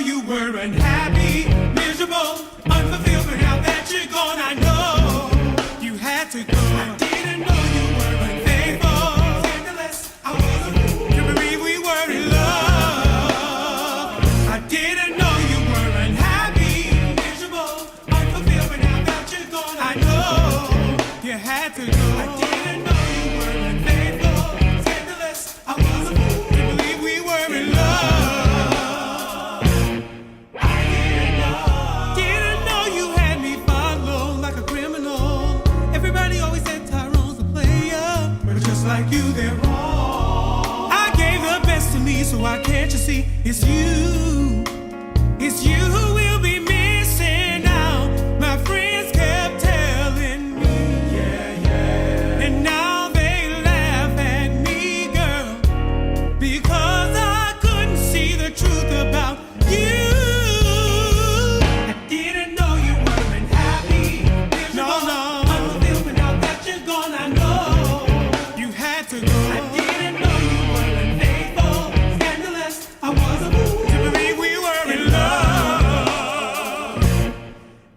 you were unhappy, miserable, unfulfilled, but now that you're gone, I know you had to go. I didn't know you were unfaithful, scandalous, I was a fool to believe we were in love. I didn't know you were unhappy, miserable, unfulfilled, but now that you're gone, I know you had to go. I didn't know you were unfaithful, scandalous, I was a fool to believe we were in love. Like you, they're wrong. I gave the best to me, so why can't you see it's you? It's you who will be missing out. My friends kept telling me, and now they laugh at me, girl, because I couldn't see the truth about you. I didn't know you weren't happy. No, unfulfilled, but now that you're gone, I know. I didn't know you were unfaithful, scandalous, I was a fool to believe we were in love.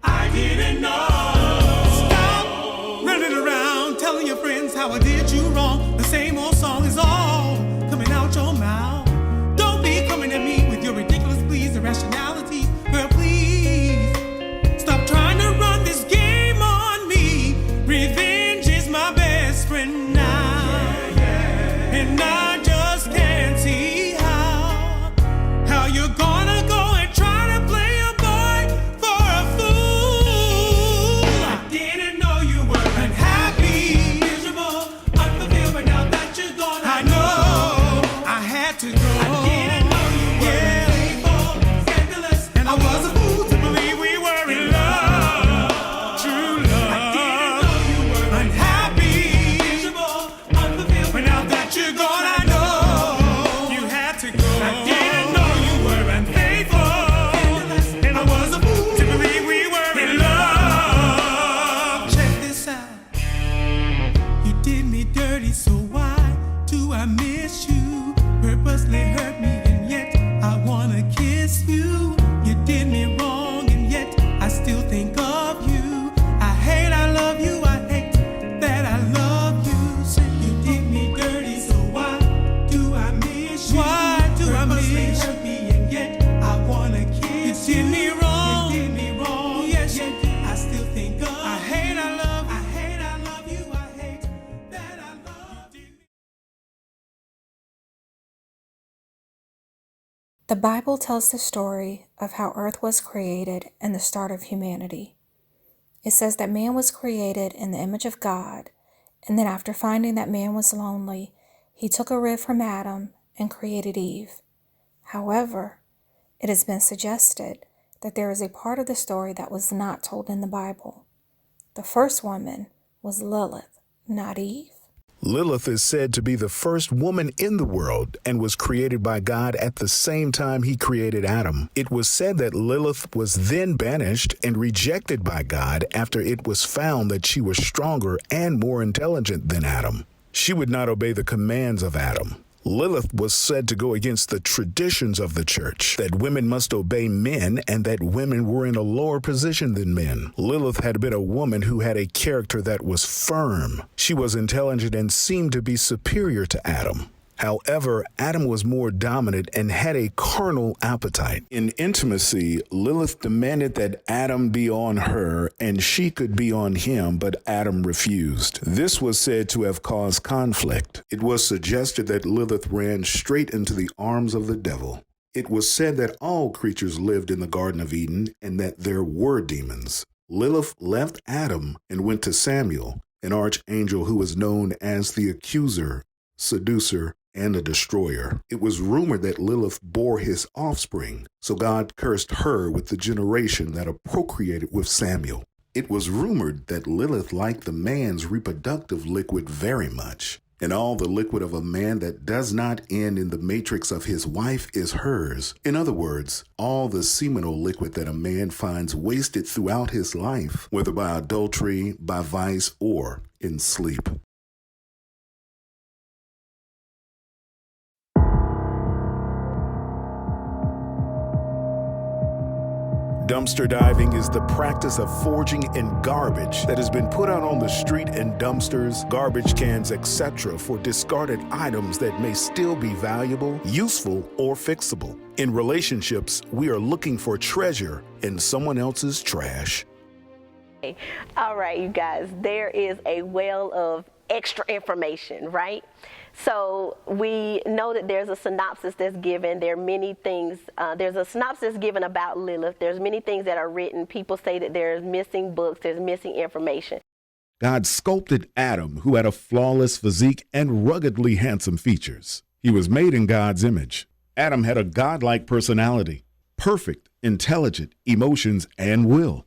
I didn't know. Stop running around telling your friends how I did you wrong. The same old song is all coming out your mouth. Don't be coming at me with your ridiculous pleas and rationality. Girl, please stop trying to run this game on me. Revenge is my best friend now. And I just can't see how you're gonna go and try to play a boy for a fool. I didn't know you were unhappy, miserable, unfulfilled, but now that you're gone, I know I had to go. I didn't know you were unfaithful, scandalous, and I was a fool to believe we were in love, true love. I didn't know you were unhappy, miserable, unfulfilled, but now that you're gone, I know you had to go. I didn't know you were unfaithful, and I was a fool to believe we were in love. Check this out. You did me dirty, so why do I miss you? Purposely hurt me, and yet I wanna kiss you. You did me wrong, and yet I still think of you. I hate I love you, I hate that I love you. So you did me dirty, so why do I miss you? Why do I miss you? Hurt me, and yet I wanna kiss you. You did me wrong. You did me wrong. Yes, yet I still think of. I hate I love. I hate I love you. I hate that I love you. The Bible tells the story of how earth was created and the start of humanity. It says that man was created in the image of God, and then after finding that man was lonely, he took a rib from Adam and created Eve. However, it has been suggested that there is a part of the story that was not told in the Bible. The first woman was Lilith, not Eve. Lilith is said to be the first woman in the world and was created by God at the same time he created Adam. It was said that Lilith was then banished and rejected by God after it was found that she was stronger and more intelligent than Adam. She would not obey the commands of Adam. Lilith was said to go against the traditions of the church, that women must obey men and that women were in a lower position than men. Lilith had been a woman who had a character that was firm. She was intelligent and seemed to be superior to Adam. However, Adam was more dominant and had a carnal appetite. In intimacy, Lilith demanded that Adam be on her and she could be on him, but Adam refused. This was said to have caused conflict. It was suggested that Lilith ran straight into the arms of the devil. It was said that all creatures lived in the Garden of Eden and that there were demons. Lilith left Adam and went to Samuel, an archangel who was known as the accuser, seducer, and a destroyer. It was rumored that Lilith bore his offspring, so God cursed her with the generation that procreated with Samuel. It was rumored that Lilith liked the man's reproductive liquid very much, and all the liquid of a man that does not end in the matrix of his wife is hers. In other words, all the seminal liquid that a man finds wasted throughout his life, whether by adultery, by vice, or in sleep. Dumpster diving is the practice of foraging in garbage that has been put out on the street in dumpsters, garbage cans, etc. for discarded items that may still be valuable, useful, or fixable. In relationships, we are looking for treasure in someone else's trash. All right, you guys, there is a well of extra information, right? So we know that there's a synopsis that's given. There are many things. There's a synopsis given about Lilith. There's many things that are written. People say that there's missing books, there's missing information. God sculpted Adam, who had a flawless physique and ruggedly handsome features. He was made in God's image. Adam had a godlike personality, perfect, intelligent, emotions, and will.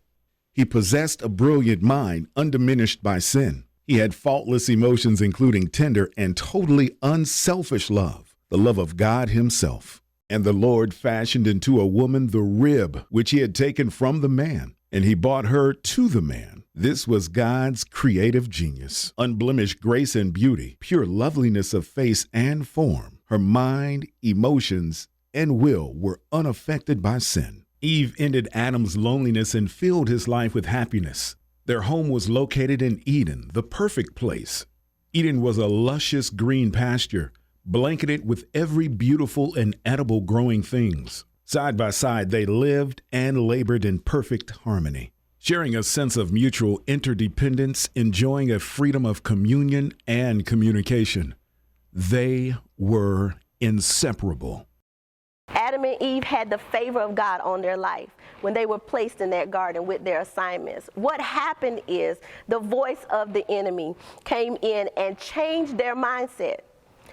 He possessed a brilliant mind, undiminished by sin. He had faultless emotions, including tender and totally unselfish love, the love of God himself. And the Lord fashioned into a woman the rib which he had taken from the man, and he brought her to the man. This was God's creative genius, unblemished grace and beauty, pure loveliness of face and form. Her mind, emotions, and will were unaffected by sin. Eve ended Adam's loneliness and filled his life with happiness. Their home was located in Eden, the perfect place. Eden was a luscious green pasture, blanketed with every beautiful and edible growing things. Side by side, they lived and labored in perfect harmony, sharing a sense of mutual interdependence, enjoying a freedom of communion and communication. They were inseparable. Adam and Eve had the favor of God on their life when they were placed in that garden with their assignments. What happened is the voice of the enemy came in and changed their mindset.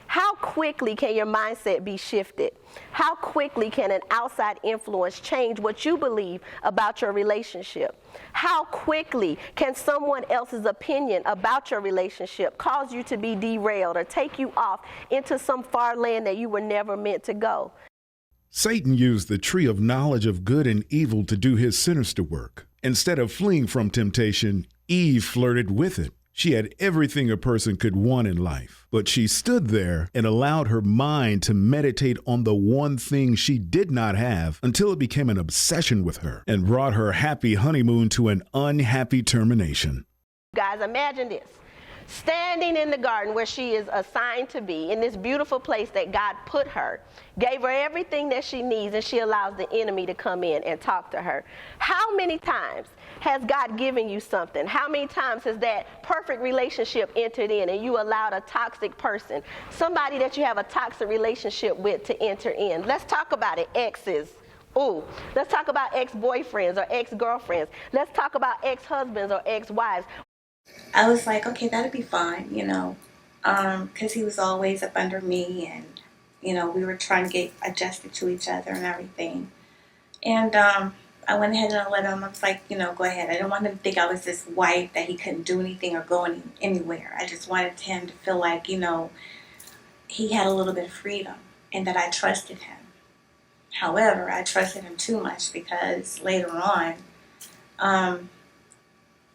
How quickly can your mindset be shifted? How quickly can an outside influence change what you believe about your relationship? How quickly can someone else's opinion about your relationship cause you to be derailed or take you off into some far land that you were never meant to go? Satan used the tree of knowledge of good and evil to do his sinister work. Instead of fleeing from temptation, Eve flirted with it. She had everything a person could want in life, but she stood there and allowed her mind to meditate on the one thing she did not have until it became an obsession with her and brought her happy honeymoon to an unhappy termination. Guys, imagine this. Standing in the garden where she is assigned to be, in this beautiful place that God put her, gave her everything that she needs, and she allows the enemy to come in and talk to her. How many times has God given you something? How many times has that perfect relationship entered in and you allowed a toxic person, somebody that you have a toxic relationship with, to enter in? Let's talk about it, exes. Ooh, let's talk about ex-boyfriends or ex-girlfriends. Let's talk about ex-husbands or ex-wives. I was like, okay, that'd be fine, because he was always up under me, and, we were trying to get adjusted to each other and everything. And I went ahead and I let him, I was like, go ahead. I didn't want him to think I was this wife that he couldn't do anything or go anywhere. I just wanted him to feel like, he had a little bit of freedom and that I trusted him. However, I trusted him too much because later on,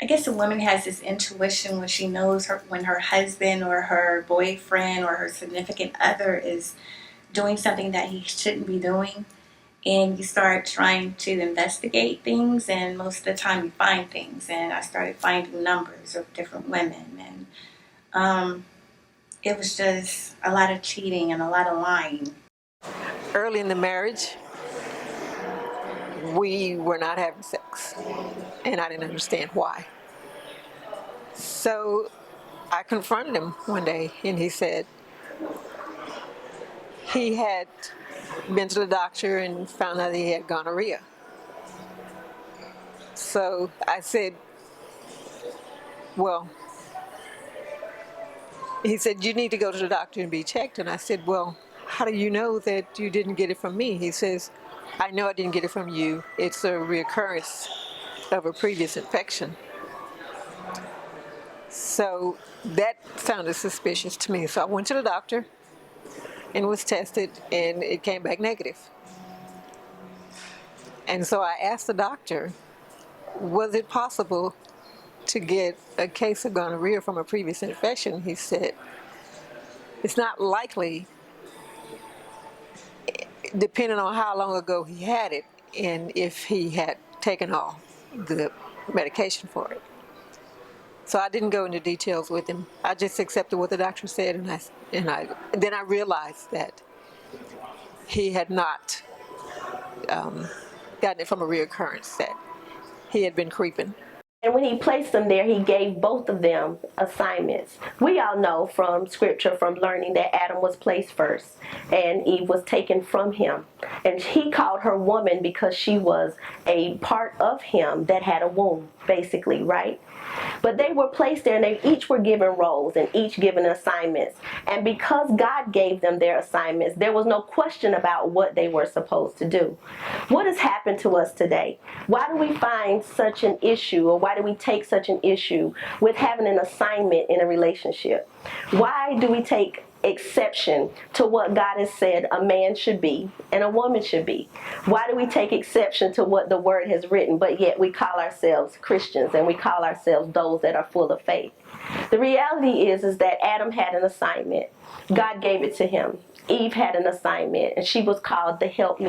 I guess a woman has this intuition when she knows when her husband or her boyfriend or her significant other is doing something that he shouldn't be doing, and you start trying to investigate things, and most of the time you find things. And I started finding numbers of different women, and it was just a lot of cheating and a lot of lying. Early in the marriage, we were not having sex, and I didn't understand why. So I confronted him one day, and he said he had been to the doctor and found out he had gonorrhea. So I said, well, he said, you need to go to the doctor and be checked. And I said, well, how do you know that you didn't get it from me? He says, I know I didn't get it from you. It's a reoccurrence of a previous infection. So that sounded suspicious to me. So I went to the doctor and was tested, and it came back negative. And so I asked the doctor, was it possible to get a case of gonorrhea from a previous infection? He said, it's not likely, depending on how long ago he had it and if he had taken all the medication for it. So I didn't go into details with him. I just accepted what the doctor said, and then I realized that he had not gotten it from a reoccurrence, that he had been creeping. And when he placed them there, he gave both of them assignments. We all know from scripture, from learning, that Adam was placed first and Eve was taken from him. And he called her woman because she was a part of him that had a womb, basically, right? But they were placed there and they each were given roles and each given assignments. And because God gave them their assignments, there was no question about what they were supposed to do. What has happened to us today? Why do we find such an issue, or why do we take such an issue with having an assignment in a relationship? Why do we take exception to what God has said a man should be and a woman should be? Why do we take exception to what the Word has written, but yet we call ourselves Christians and we call ourselves those that are full of faith? The reality is that Adam had an assignment. God gave it to him. Eve had an assignment, and she was called the help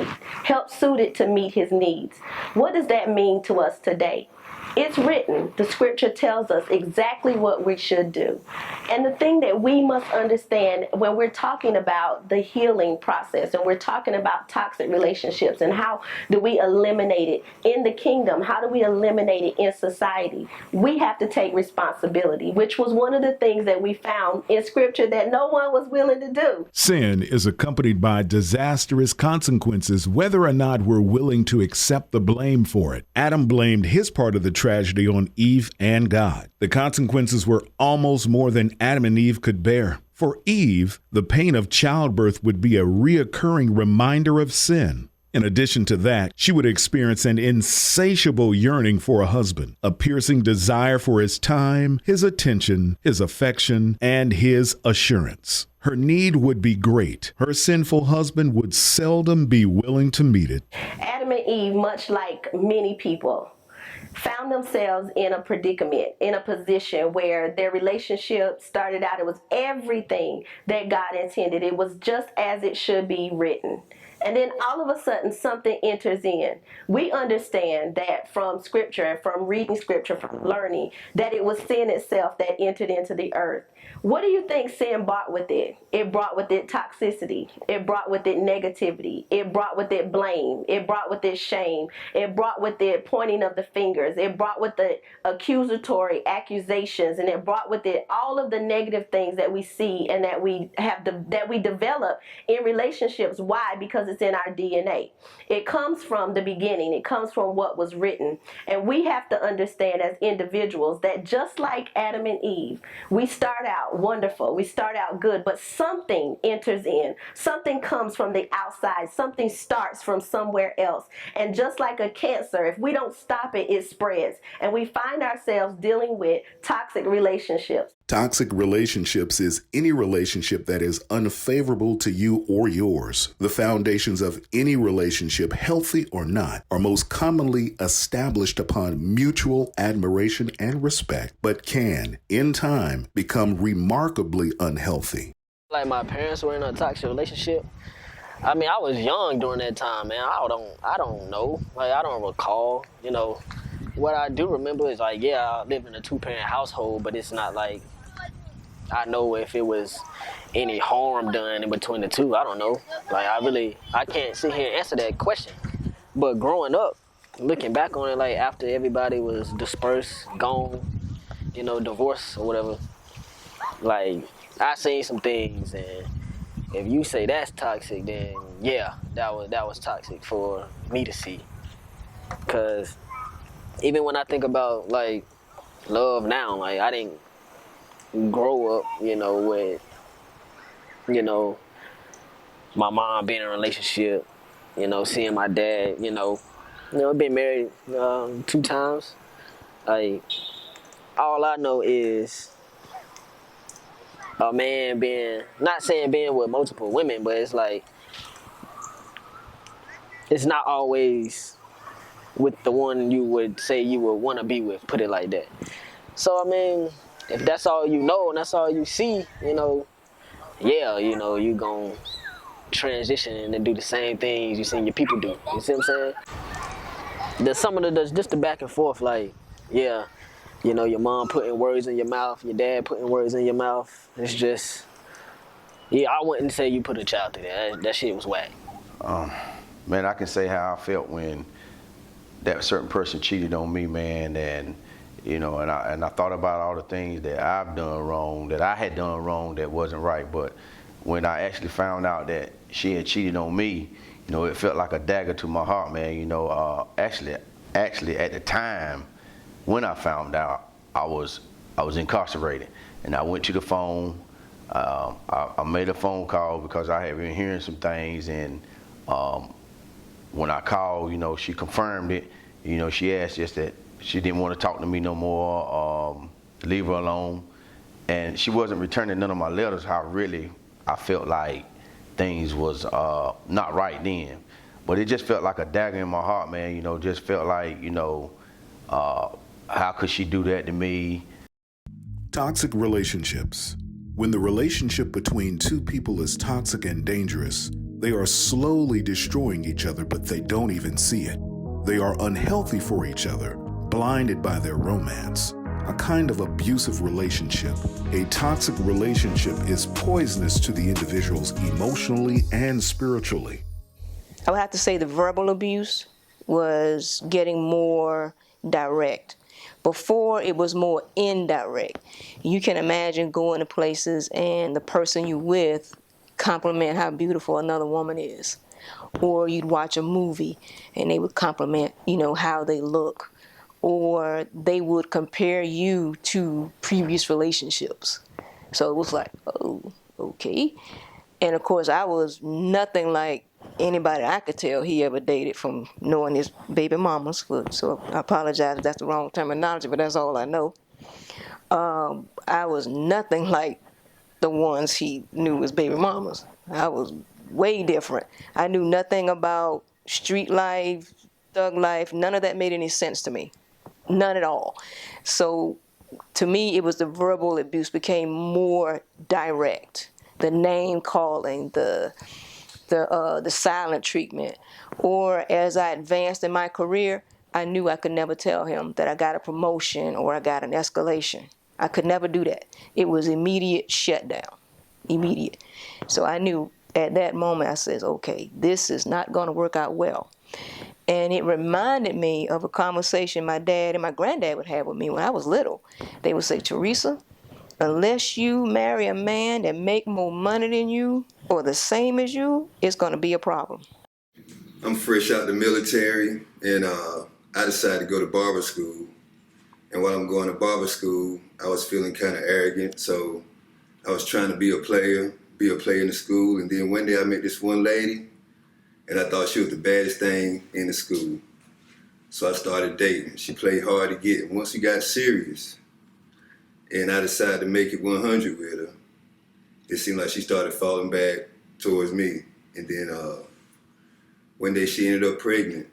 suited to meet his needs. What does that mean to us today? It's written. The scripture tells us exactly what we should do. And the thing that we must understand when we're talking about the healing process and we're talking about toxic relationships and how do we eliminate it in the kingdom, how do we eliminate it in society, we have to take responsibility, which was one of the things that we found in scripture that no one was willing to do. Sin is accompanied by disastrous consequences, whether or not we're willing to accept the blame for it. Adam blamed his part of the tragedy on Eve and God. The consequences were almost more than Adam and Eve could bear. For Eve, the pain of childbirth would be a reoccurring reminder of sin. In addition to that, she would experience an insatiable yearning for a husband, a piercing desire for his time, his attention, his affection, and his assurance. Her need would be great. Her sinful husband would seldom be willing to meet it. Adam and Eve, much like many people, found themselves in a predicament, in a position where their relationship started out, it was everything that God intended. It was just as it should be written. And then all of a sudden something enters in. We understand that from scripture and from reading scripture, from learning, that it was sin itself that entered into the earth. What do you think sin brought with it? It brought with it toxicity. It brought with it negativity. It brought with it blame. It brought with it shame. It brought with it pointing of the fingers. It brought with it accusatory accusations, and it brought with it all of the negative things that we see and that we develop in relationships. Why? Because it's in our DNA. It comes from the beginning. It comes from what was written. And we have to understand as individuals that just like Adam and Eve, we start out wonderful. We start out good, but something enters in. Something comes from the outside. Something starts from somewhere else. And just like a cancer, if we don't stop it, it spreads. And we find ourselves dealing with toxic relationships. Toxic relationships is any relationship that is unfavorable to you or yours. The foundations of any relationship, healthy or not, are most commonly established upon mutual admiration and respect, but can, in time, become remarkably unhealthy. Like my parents were in a toxic relationship. I mean, I was young during that time, man. I don't know. Like, I don't recall, What I do remember is I live in a two-parent household, but it's not like I know if it was any harm done in between the two. I don't know. Like, I can't sit here and answer that question. But growing up, looking back on it, like after everybody was dispersed, gone, divorced or whatever, like I seen some things, and if you say that's toxic, then yeah, that was toxic for me to see. Cause even when I think about like love now, like I didn't grow up, with, my mom being in a relationship, seeing my dad, been married 2 times. Like, all I know is a man being with multiple women, but it's like, it's not always with the one you would say you would want to be with, put it like that. So, I mean, if that's all you know and that's all you see, you gon' transition and do the same things you seen your people do. You see what I'm saying? there's some of the just the back and forth, like, yeah, you know, your mom putting words in your mouth, your dad putting words in your mouth. It's just, yeah, I wouldn't say you put a child through that. That shit was whack. Man, I can say how I felt when that certain person cheated on me, man, and you know, and I thought about all the things that I've done wrong, that I had done wrong, that wasn't right. But when I actually found out that she had cheated on me, you know, it felt like a dagger to my heart, man. You know, actually, at the time when I found out, I was incarcerated, and I went to the phone. I made a phone call because I had been hearing some things, and when I called, you know, she confirmed it. You know, she asked just that she didn't want to talk to me no more, leave her alone, and she wasn't returning none of my letters. How really I felt like things was not right then, but it just felt like a dagger in my heart, man. You know, just felt like, you know, how could she do that to me? Toxic relationships. When the relationship between two people is toxic and dangerous, they are slowly destroying each other, but they don't even see it. They are unhealthy for each other, blinded by their romance. A kind of abusive relationship. A toxic relationship is poisonous to the individuals emotionally and spiritually. I would have to say the verbal abuse was getting more direct. Before, it was more indirect. You can imagine going to places and the person you with compliment how beautiful another woman is. Or you'd watch a movie and they would compliment, you know, how they look. Or they would compare you to previous relationships. So it was like, oh, okay. And of course, I was nothing like anybody I could tell he ever dated from knowing his baby mamas. So I apologize if that's the wrong terminology, but that's all I know. I was nothing like the ones he knew as baby mamas. I was way different. I knew nothing about street life, thug life. None of that made any sense to me. None at all. So to me, it was the verbal abuse became more direct. The name calling, the silent treatment. Or as I advanced in my career, I knew I could never tell him that I got a promotion or I got an escalation. I could never do that. It was immediate shutdown, immediate. So I knew at that moment, I said, okay, this is not going to work out well. And it reminded me of a conversation my dad and my granddad would have with me when I was little. They would say, Teresa, unless you marry a man that make more money than you or the same as you, it's going to be a problem. I'm fresh out the military, and I decided to go to barber school. And while I'm going to barber school, I was feeling kind of arrogant, so I was trying to be a player in the school. And then one day I met this one lady, and I thought she was the baddest thing in the school. So I started dating. She played hard to get, and once we got serious, and I decided to make it 100 with her, it seemed like she started falling back towards me. And then one day she ended up pregnant,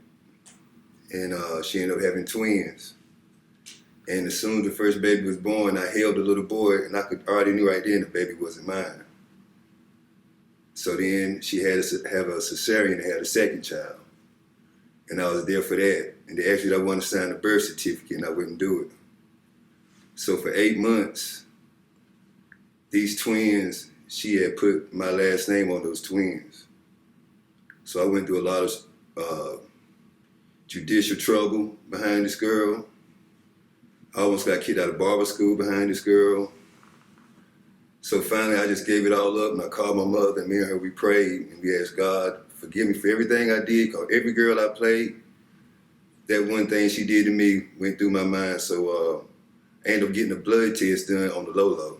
and she ended up having twins. And as soon as the first baby was born, I held the little boy, and I already knew right then the baby wasn't mine. So then she had to have a cesarean and had a second child. And I was there for that. And they asked me if I wanted to sign a birth certificate, and I wouldn't do it. So for 8 months, these twins, she had put my last name on those twins. So I went through a lot of judicial trouble behind this girl. I almost got kicked out of barber school behind this girl. So finally, I just gave it all up, and I called my mother, and me and her, we prayed, and we asked God, forgive me for everything I did, because every girl I played, that one thing she did to me went through my mind. So I ended up getting a blood test done on the low-low.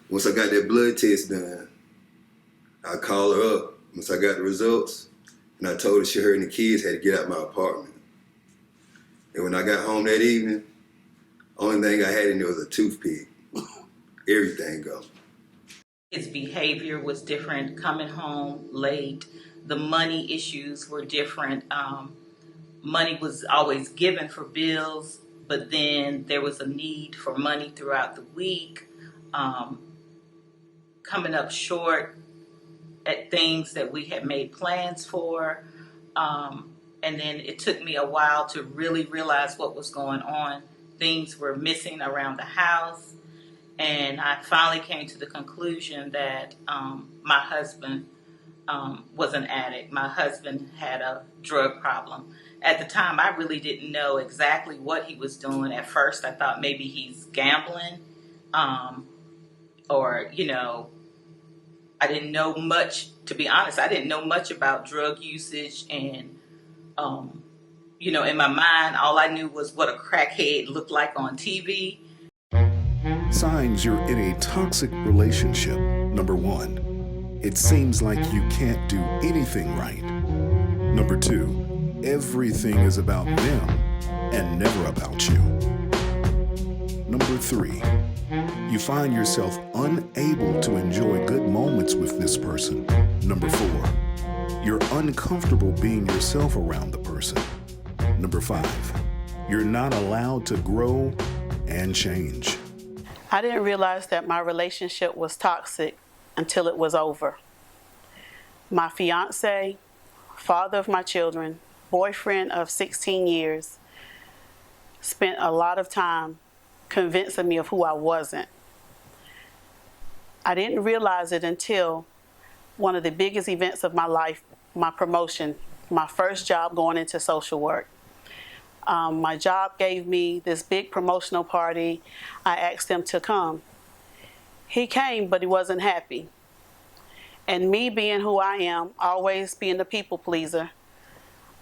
Once I got that blood test done, I called her up once I got the results, and I told her and the kids had to get out of my apartment. And when I got home that evening, only thing I had in there was a toothpick. Everything gone. His behavior was different, coming home late. The money issues were different. Money was always given for bills, but then there was a need for money throughout the week. Coming up short at things that we had made plans for. And then it took me a while to really realize what was going on. Things were missing around the house. And I finally came to the conclusion that my husband was an addict. My husband had a drug problem. At the time, I really didn't know exactly what he was doing. At first, I thought maybe he's gambling, or, I didn't know much, to be honest. I didn't know much about drug usage. And, in my mind, all I knew was what a crackhead looked like on TV. Signs you're in a toxic relationship. Number 1, it seems like you can't do anything right. Number 2, everything is about them and never about you. Number 3, you find yourself unable to enjoy good moments with this person. Number 4, you're uncomfortable being yourself around the person. Number 5, you're not allowed to grow and change. I didn't realize that my relationship was toxic until it was over. My fiance, father of my children, boyfriend of 16 years, spent a lot of time convincing me of who I wasn't. I didn't realize it until one of the biggest events of my life, my promotion, my first job going into social work. My job gave me this big promotional party. I asked him to come. He came, but he wasn't happy. And me being who I am, always being the people pleaser,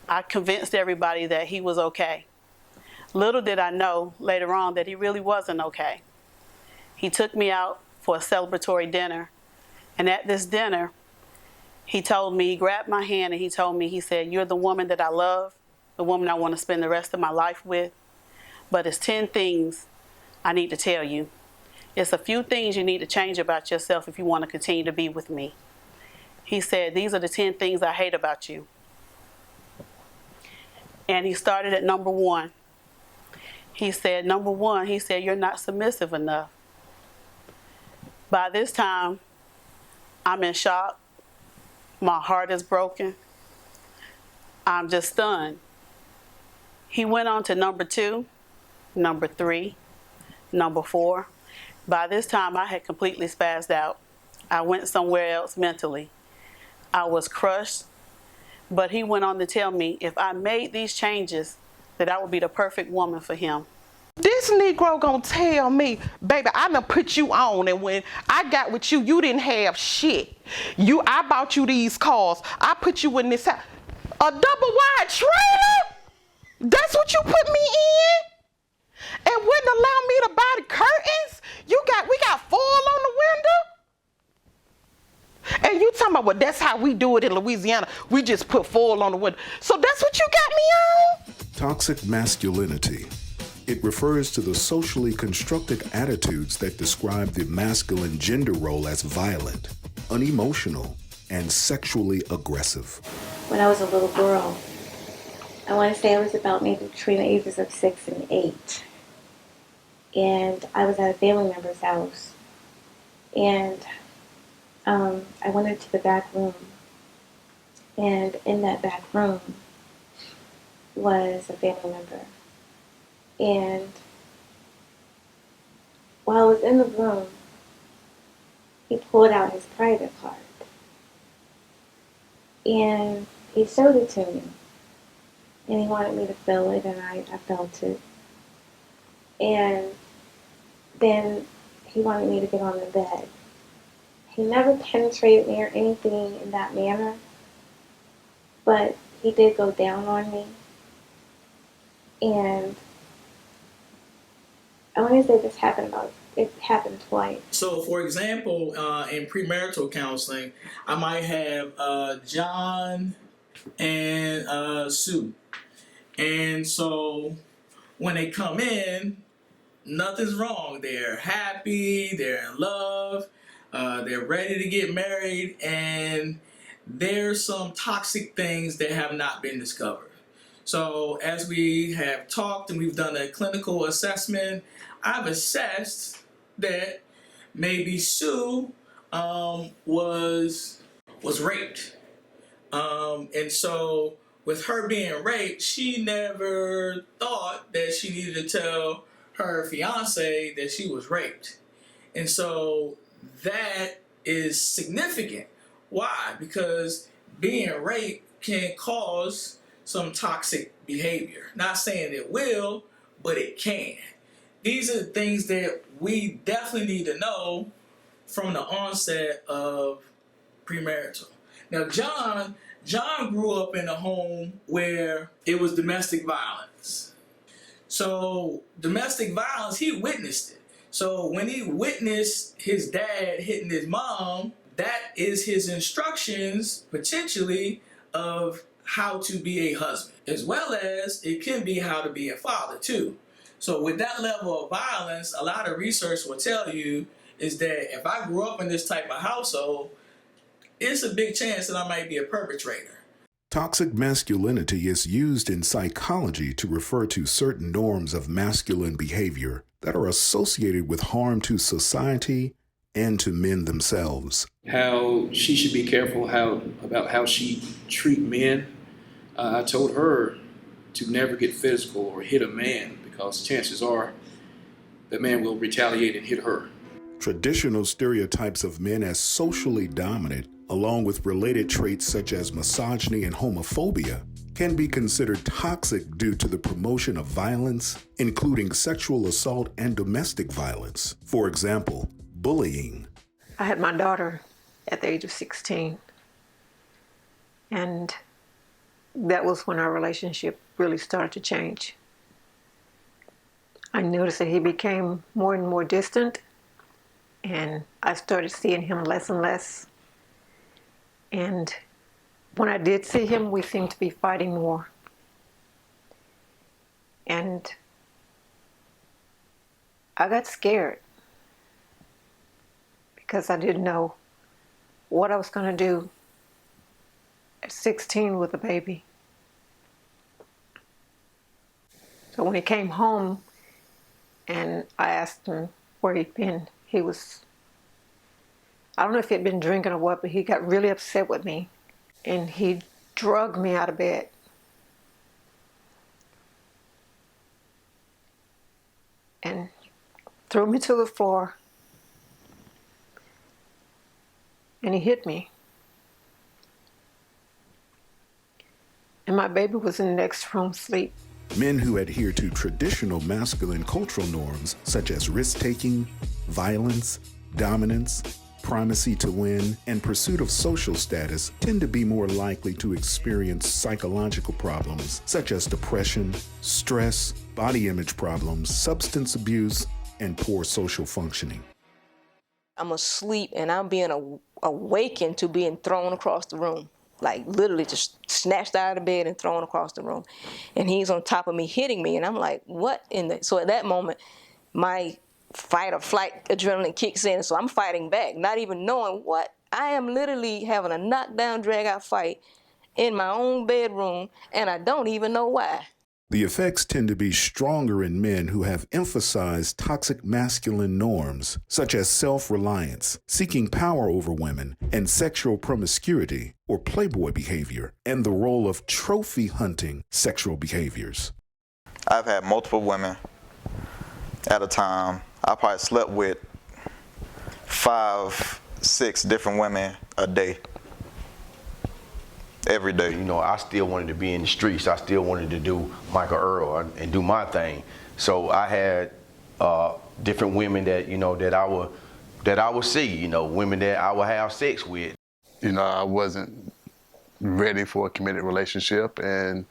I convinced everybody that he was okay. Little did I know later on that he really wasn't okay. He took me out for a celebratory dinner. And at this dinner, he grabbed my hand and he told me, he said, "You're the woman that I love, the woman I want to spend the rest of my life with. But it's 10 things I need to tell you. It's a few things you need to change about yourself if you want to continue to be with me." He said, "These are the 10 things I hate about you." And he started at number 1. He said, number 1, he said, "You're not submissive enough." By this time, I'm in shock. My heart is broken. I'm just stunned. He went on to number 2, number 3, number 4. By this time, I had completely spazzed out. I went somewhere else mentally. I was crushed, but he went on to tell me if I made these changes, that I would be the perfect woman for him. This Negro gonna tell me, "Baby, I done put you on, and when I got with you, you didn't have shit. I bought you these cars. I put you in this house. A double wide trailer? That's what you put me in? And wouldn't allow me to buy the curtains? We got foil on the window? And you talking about, well, that's how we do it in Louisiana. We just put foil on the window. So that's what you got me on?" Toxic masculinity. It refers to the socially constructed attitudes that describe the masculine gender role as violent, unemotional, and sexually aggressive. When I was a little girl, I want to say I was about maybe between the ages of 6 and 8. And I was at a family member's house. And I went into the back room. And in that back room was a family member. And while I was in the room, he pulled out his private card. And he showed it to me. And he wanted me to fill it, and I felt it. And then he wanted me to get on the bed. He never penetrated me or anything in that manner, but he did go down on me. And I want to say it happened twice. So, for example, in premarital counseling, I might have John and Sue. And so when they come in, nothing's wrong. They're happy, they're in love, they're ready to get married, and there's some toxic things that have not been discovered. So as we have talked and we've done a clinical assessment, I've assessed that maybe Sue was raped. And so with her being raped, she never thought that she needed to tell her fiance that she was raped. And so that is significant. Why? Because being raped can cause some toxic behavior. Not saying it will, but it can. These are the things that we definitely need to know from the onset of premarital. Now, John grew up in a home where it was domestic violence. So domestic violence, he witnessed it. So when he witnessed his dad hitting his mom, that is his instructions, potentially, of how to be a husband, as well as it can be how to be a father, too. So with that level of violence, a lot of research will tell you is that if I grew up in this type of household, it's a big chance that I might be a perpetrator. Toxic masculinity is used in psychology to refer to certain norms of masculine behavior that are associated with harm to society and to men themselves. How she should be careful about how she treat men. I told her to never get physical or hit a man because chances are the man will retaliate and hit her. Traditional stereotypes of men as socially dominant, along with related traits such as misogyny and homophobia, can be considered toxic due to the promotion of violence, including sexual assault and domestic violence. For example, bullying. I had my daughter at the age of 16, and that was when our relationship really started to change. I noticed that he became more and more distant, and I started seeing him less and less. And when I did see him, we seemed to be fighting more. And I got scared because I didn't know what I was going to do at 16 with a baby. So when he came home and I asked him where he'd been, he was, I don't know if he'd been drinking or what, but he got really upset with me. And he dragged me out of bed. And threw me to the floor. And he hit me. And my baby was in the next room asleep. Men who adhere to traditional masculine cultural norms such as risk-taking, violence, dominance, primacy to win, and pursuit of social status tend to be more likely to experience psychological problems such as depression, stress, body image problems, substance abuse, and poor social functioning. I'm asleep and I'm being awakened to being thrown across the room. Like literally just snatched out of the bed and thrown across the room. And he's on top of me hitting me. And I'm like, what in the... So at that moment, my fight or flight adrenaline kicks in. So I'm fighting back, not even knowing what. I am literally having a knockdown, drag out fight in my own bedroom. And I don't even know why. The effects tend to be stronger in men who have emphasized toxic masculine norms, such as self-reliance, seeking power over women, and sexual promiscuity, or playboy behavior, and the role of trophy hunting sexual behaviors. I've had multiple women at a time. I probably slept with 5, 6 different women a day. Every day. You know, I still wanted to be in the streets. I still wanted to do Michael Earl and do my thing. So I had different women that, you know, that I would see, you know, women that I would have sex with. You know, I wasn't ready for a committed relationship, and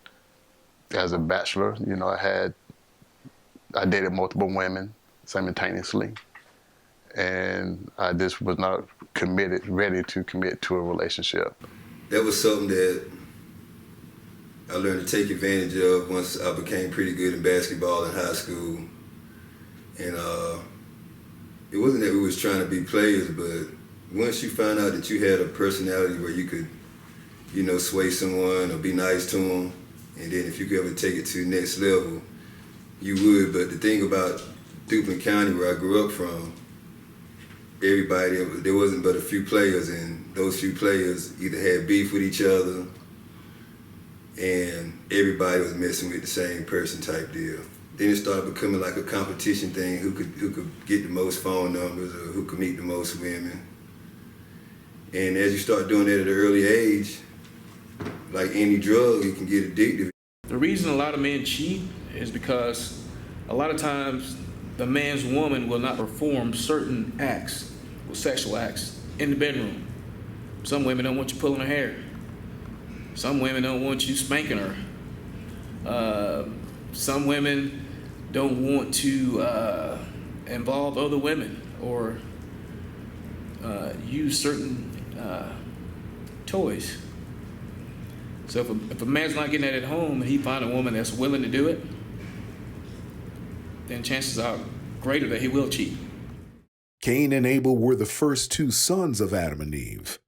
as a bachelor, you know, I dated multiple women simultaneously, and I just was not ready to commit to a relationship. That was something that I learned to take advantage of once I became pretty good in basketball in high school. And it wasn't that we was trying to be players, but once you found out that you had a personality where you could, you know, sway someone or be nice to them, and then if you could ever take it to the next level, you would. But the thing about Duplin County, where I grew up from, there wasn't but a few players, and those few players either had beef with each other and everybody was messing with the same person type deal. Then it started becoming like a competition thing, who could get the most phone numbers or who could meet the most women. And as you start doing that at an early age, like any drug, it can get addictive. The reason a lot of men cheat is because a lot of times the man's woman will not perform certain acts, sexual acts, in the bedroom. Some women don't want you pulling her hair. Some women don't want you spanking her. Some women don't want to involve other women or use certain toys. So if a man's not getting that at home and he find a woman that's willing to do it, then chances are greater that he will cheat. Cain and Abel were the first two sons of Adam and Eve.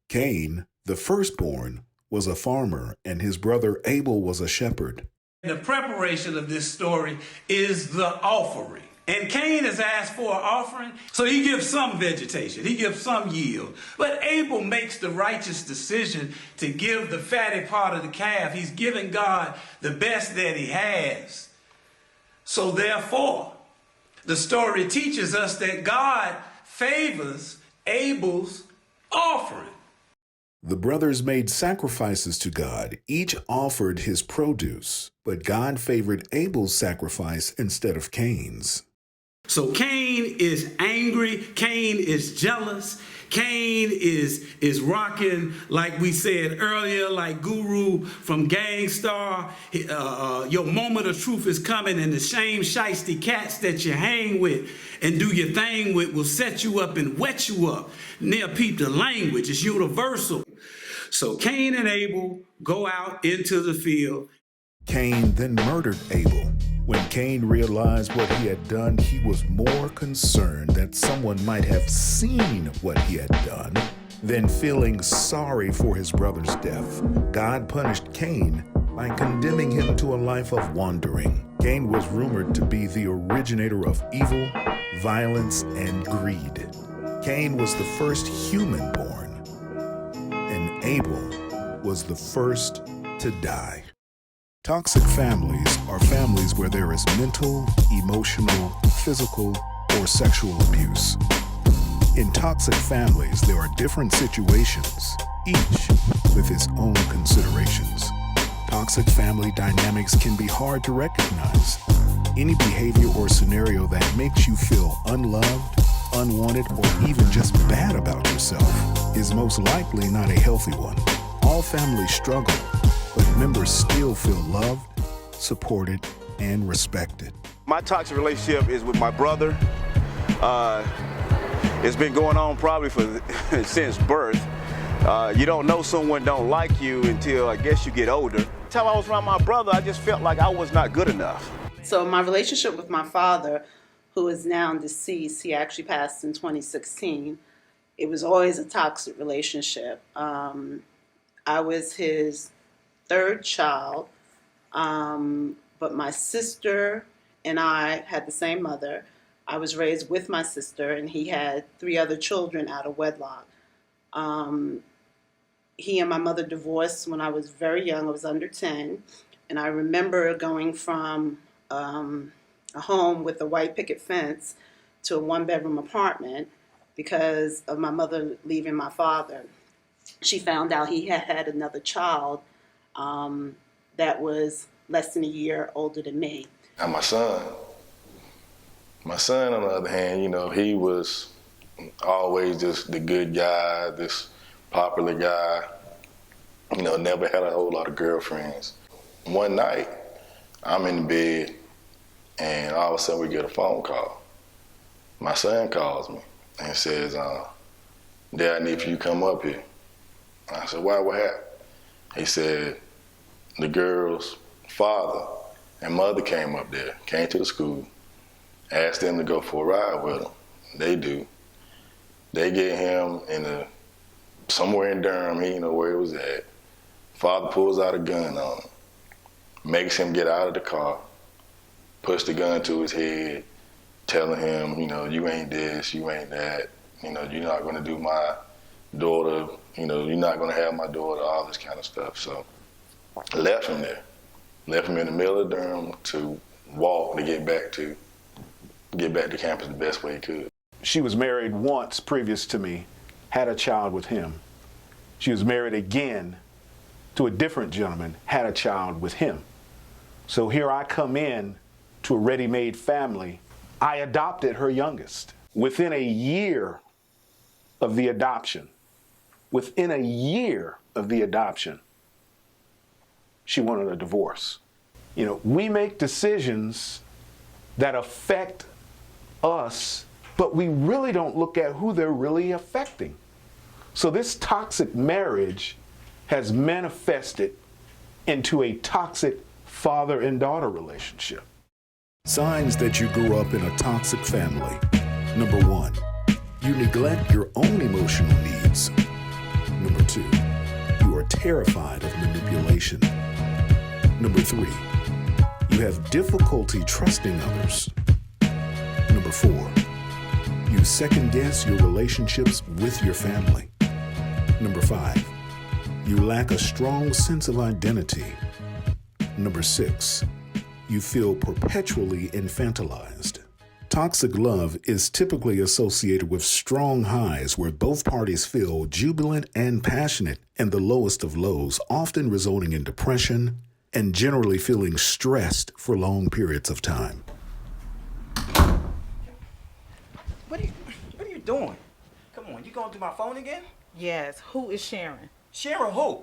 Cain, the firstborn, was a farmer, and his brother Abel was a shepherd. The preparation of this story is the offering. And Cain is asked for an offering, so he gives some vegetation, he gives some yield. But Abel makes the righteous decision to give the fatty part of the calf. He's giving God the best that he has. So therefore, the story teaches us that God favors Abel's offering. The brothers made sacrifices to God. Each offered his produce, but God favored Abel's sacrifice instead of Cain's. So Cain is angry, Cain is jealous, Cain is rocking, like we said earlier, like Guru from Gangstar. Your moment of truth is coming, and the shame shiesty cats that you hang with and do your thing with will set you up and wet you up. Near peep the language, it's universal. So Cain and Abel go out into the field. Cain then murdered Abel. When Cain realized what he had done, he was more concerned that someone might have seen what he had done than feeling sorry for his brother's death. God punished Cain by condemning him to a life of wandering. Cain was rumored to be the originator of evil, violence, and greed. Cain was the first human born, and Abel was the first to die. Toxic families are families where there is mental, emotional, physical, or sexual abuse. In toxic families, there are different situations, each with its own considerations. Toxic family dynamics can be hard to recognize. Any behavior or scenario that makes you feel unloved, unwanted, or even just bad about yourself is most likely not a healthy one. All families struggle, but members still feel loved, supported, and respected. My toxic relationship is with my brother. It's been going on probably since birth. You don't know someone don't like you until I guess you get older. Until I was around my brother, I just felt like I was not good enough. So my relationship with my father, who is now deceased, he actually passed in 2016. It was always a toxic relationship. I was his third child, but my sister and I had the same mother. I was raised with my sister, and he had 3 other children out of wedlock. He and my mother divorced when I was very young. I was under 10, and I remember going from a home with a white picket fence to a 1-bedroom apartment because of my mother leaving my father. She found out he had another child that was less than a year older than me. And my son, on the other hand, he was always just the good guy, this popular guy, never had a whole lot of girlfriends. One night, I'm in the bed, and all of a sudden we get a phone call. My son calls me and says, Dad, I need for you to come up here. I said, why, what happened? He said, the girl's father and mother came up there, came to the school, asked them to go for a ride with him. They do. They get him somewhere in Durham, he didn't know where it was at. Father pulls out a gun on him, makes him get out of the car, puts the gun to his head, telling him, you ain't this, you ain't that, you're not gonna do my daughter, you're not gonna have my daughter, all this kind of stuff. So left him there. Left him in the middle of Durham to walk to get back to campus the best way he could. She was married once previous to me, had a child with him. She was married again to a different gentleman, had a child with him. So here I come in to a ready-made family. I adopted her youngest. Within a year of the adoption, she wanted a divorce. You know, we make decisions that affect us, but we really don't look at who they're really affecting. So this toxic marriage has manifested into a toxic father and daughter relationship. Signs that you grew up in a toxic family. Number 1, you neglect your own emotional needs. Number 2, you are terrified of manipulation. Number 3, you have difficulty trusting others. Number 4, you second guess your relationships with your family. Number 5, you lack a strong sense of identity. Number 6, you feel perpetually infantilized. Toxic love is typically associated with strong highs where both parties feel jubilant and passionate, and the lowest of lows, often resulting in depression and generally feeling stressed for long periods of time. What are you doing? Come on, you going through my phone again? Yes, who is sharing? Sharing who?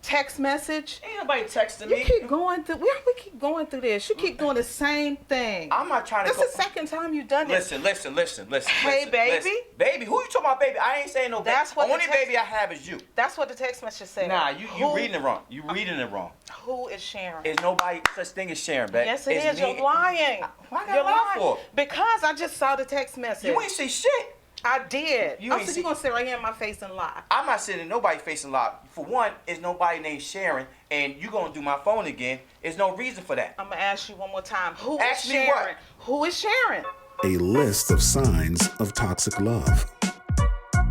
Text message. Ain't nobody texting me. You keep going through. We keep going through this. You keep doing the same thing. I'm not trying to. This is the second time you've done this. Listen. Hey, baby. Baby, who you talking about, baby? I ain't saying no baby. That's what only baby I have is you. That's what the text message said. Nah, you reading it wrong. You reading it wrong. Who is sharing? There's nobody such thing as sharing, baby. Yes, it is. Me. You're lying. Why I gotta lie for? Because I just saw the text message. You ain't see shit. I did. You gonna sit right here in my face and lie. I'm not sitting in nobody's face and lie. For one, it's nobody named Sharon, and you gonna do my phone again. There's no reason for that. I'm gonna ask you one more time. Who ask is me Sharon? what? Who is Sharon? A list of signs of toxic love.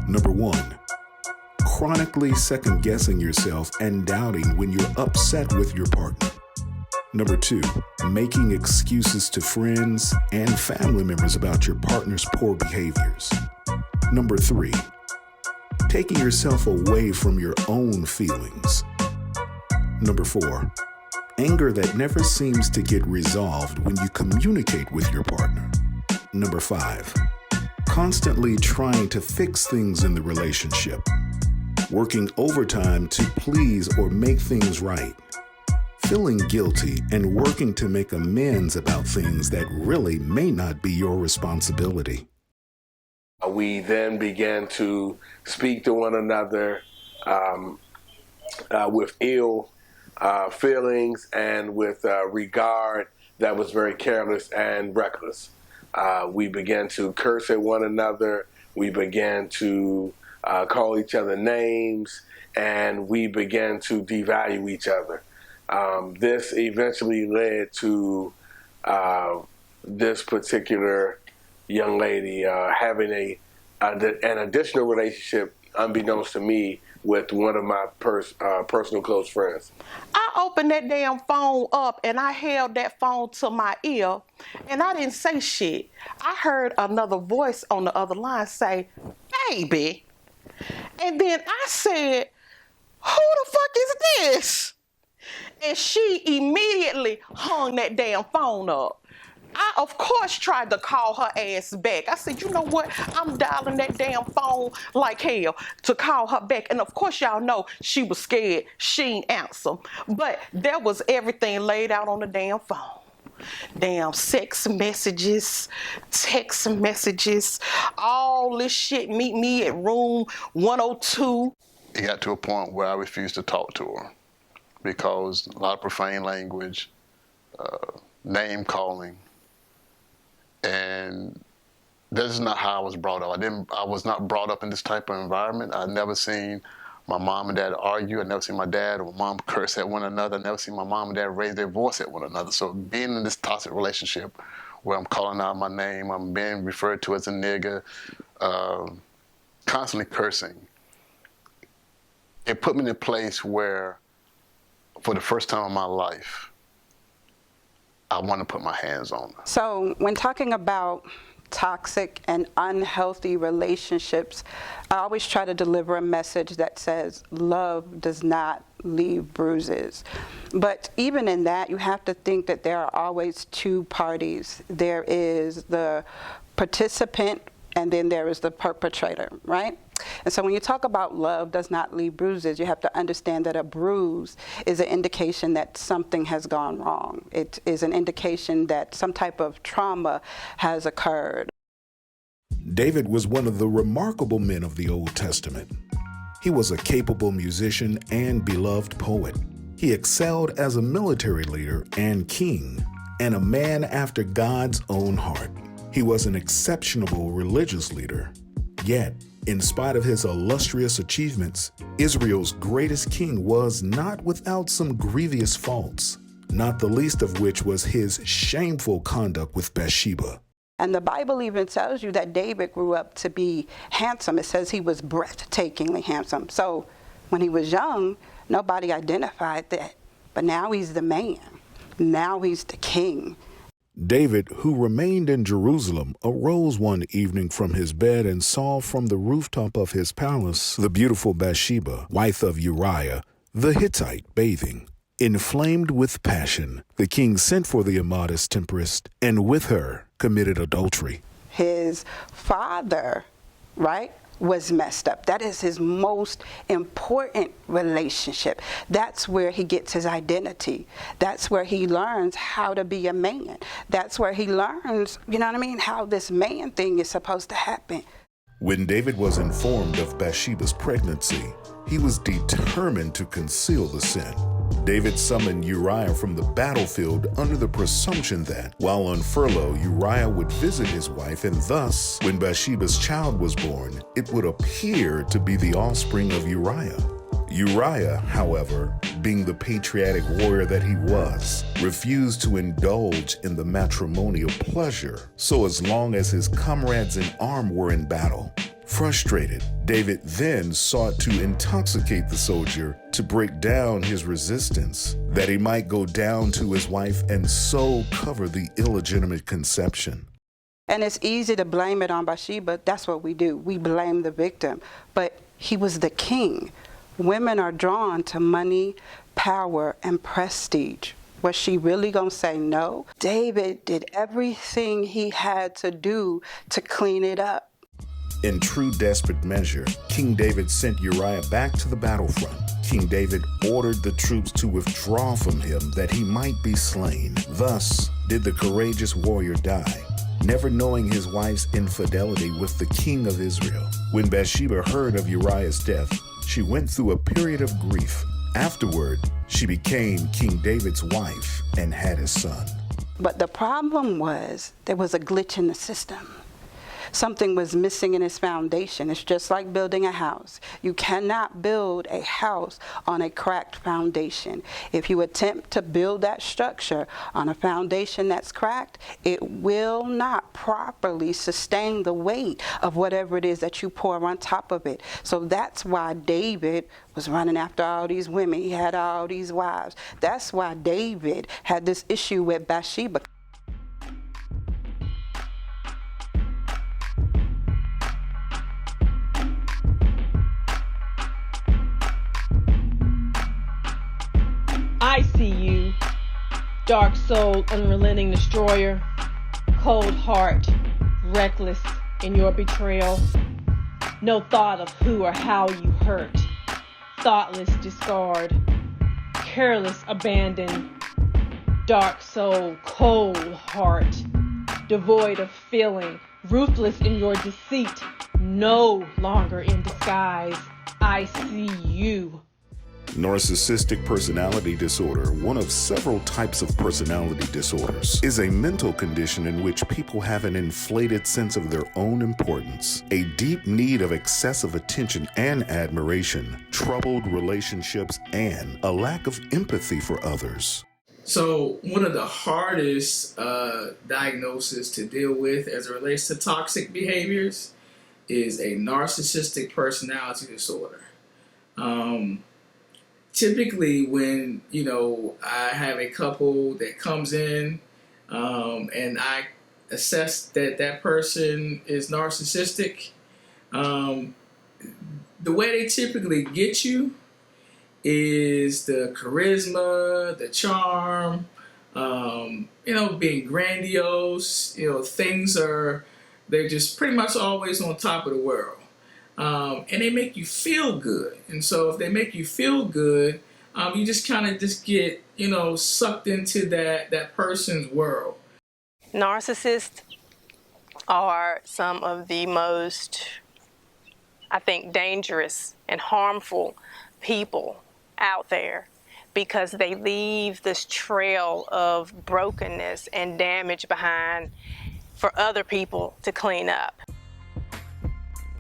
Number 1, chronically second-guessing yourself and doubting when you're upset with your partner. Number 2, making excuses to friends and family members about your partner's poor behaviors. Number 3, taking yourself away from your own feelings. Number 4, anger that never seems to get resolved when you communicate with your partner. Number 5, constantly trying to fix things in the relationship, working overtime to please or make things right, feeling guilty and working to make amends about things that really may not be your responsibility. We then began to speak to one another with ill feelings and with regard that was very careless and reckless. We began to curse at one another. We began to call each other names, and we began to devalue each other. This eventually led to this particular young lady having an additional relationship, unbeknownst to me, with one of my personal close friends. I opened that damn phone up and I held that phone to my ear and I didn't say shit. I heard another voice on the other line say, "Baby." And then I said, "Who the fuck is this?" And she immediately hung that damn phone up. I, of course, tried to call her ass back. I said, "You know what? I'm dialing that damn phone like hell to call her back." And of course, y'all know she was scared. She ain't answer. But there was everything laid out on the damn phone. Damn sex messages, text messages, all this shit. Meet me at room 102. It got to a point where I refused to talk to her because a lot of profane language, name calling. And this is not how I was brought up. I was not brought up in this type of environment. I've never seen my mom and dad argue. I've never seen my dad or mom curse at one another. I've never seen my mom and dad raise their voice at one another. So being in this toxic relationship where I'm calling out my name, I'm being referred to as a nigga, constantly cursing, it put me in a place where for the first time in my life, I want to put my hands on her. So when talking about toxic and unhealthy relationships, I always try to deliver a message that says love does not leave bruises. But even in that, you have to think that there are always two parties. There is the participant and then there is the perpetrator, right? And so when you talk about love does not leave bruises, you have to understand that a bruise is an indication that something has gone wrong. It is an indication that some type of trauma has occurred. David was one of the remarkable men of the Old Testament. He was a capable musician and beloved poet. He excelled as a military leader and king, and a man after God's own heart. He was an exceptional religious leader. Yet, in spite of his illustrious achievements, Israel's greatest king was not without some grievous faults, not the least of which was his shameful conduct with Bathsheba. And the Bible even tells you that David grew up to be handsome. It says he was breathtakingly handsome. So when he was young, nobody identified that. But now he's the man. Now he's the king. David, who remained in Jerusalem, arose one evening from his bed and saw from the rooftop of his palace the beautiful Bathsheba, wife of Uriah, the Hittite, bathing. Inflamed with passion, the king sent for the immodest temptress, and with her committed adultery. His father, right, was messed up. That is his most important relationship. That's where he gets his identity. That's where he learns how to be a man. That's where he learns, you know what I mean, how this man thing is supposed to happen. When David was informed of Bathsheba's pregnancy, he was determined to conceal the sin. David summoned Uriah from the battlefield under the presumption that, while on furlough, Uriah would visit his wife, and thus, when Bathsheba's child was born, it would appear to be the offspring of Uriah. Uriah, however, being the patriotic warrior that he was, refused to indulge in the matrimonial pleasure, so as long as his comrades in arms were in battle. Frustrated, David then sought to intoxicate the soldier to break down his resistance, that he might go down to his wife and so cover the illegitimate conception. And it's easy to blame it on Bathsheba. That's what we do. We blame the victim. But he was the king. Women are drawn to money, power, and prestige. Was she really going to say no? David did everything he had to do to clean it up. In true desperate measure, King David sent Uriah back to the battlefront. King David ordered the troops to withdraw from him that he might be slain. Thus did the courageous warrior die, never knowing his wife's infidelity with the king of Israel. When Bathsheba heard of Uriah's death, she went through a period of grief. Afterward, she became King David's wife and had his son. But the problem was there was a glitch in the system. Something was missing in its foundation. It's just like building a house. You cannot build a house on a cracked foundation. If you attempt to build that structure on a foundation that's cracked, it will not properly sustain the weight of whatever it is that you pour on top of it. So that's why David was running after all these women. He had all these wives. That's why David had this issue with Bathsheba. I see you, dark soul, unrelenting destroyer, cold heart, reckless in your betrayal. No thought of who or how you hurt, thoughtless discard, careless abandon, dark soul, cold heart, devoid of feeling, ruthless in your deceit, no longer in disguise. I see you. Narcissistic personality disorder, one of several types of personality disorders, is a mental condition in which people have an inflated sense of their own importance, a deep need of excessive attention and admiration, troubled relationships, and a lack of empathy for others. So one of the hardest diagnoses to deal with as it relates to toxic behaviors is a narcissistic personality disorder. typically when, I have a couple that comes in and I assess that that person is narcissistic, the way they typically get you is the charisma, the charm, being grandiose. They're just pretty much always on top of the world. And they make you feel good. And so if they make you feel good, you just kind of just get, sucked into that person's world. Narcissists are some of the most, I think, dangerous and harmful people out there because they leave this trail of brokenness and damage behind for other people to clean up.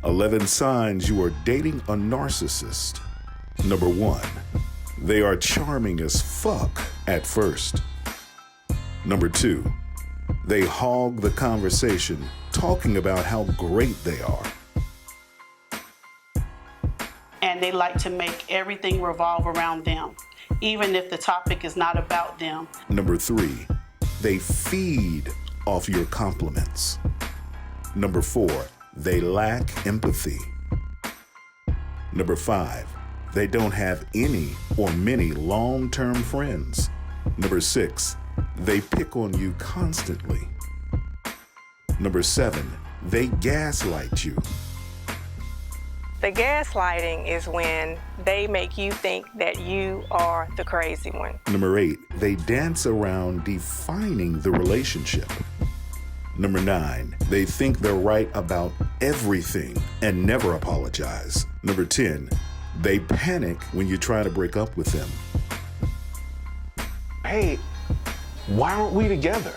11 signs you are dating a narcissist. Number 1, they are charming as fuck at first. Number 2, they hog the conversation, talking about how great they are. And they like to make everything revolve around them, even if the topic is not about them. Number 3, they feed off your compliments. Number 4, they lack empathy. Number 5, they don't have any or many long-term friends. Number 6, they pick on you constantly. Number 7, they gaslight you. The gaslighting is when they make you think that you are the crazy one. Number 8, they dance around defining the relationship. Number 9, they think they're right about everything and never apologize. Number 10, they panic when you try to break up with them. Hey, why aren't we together?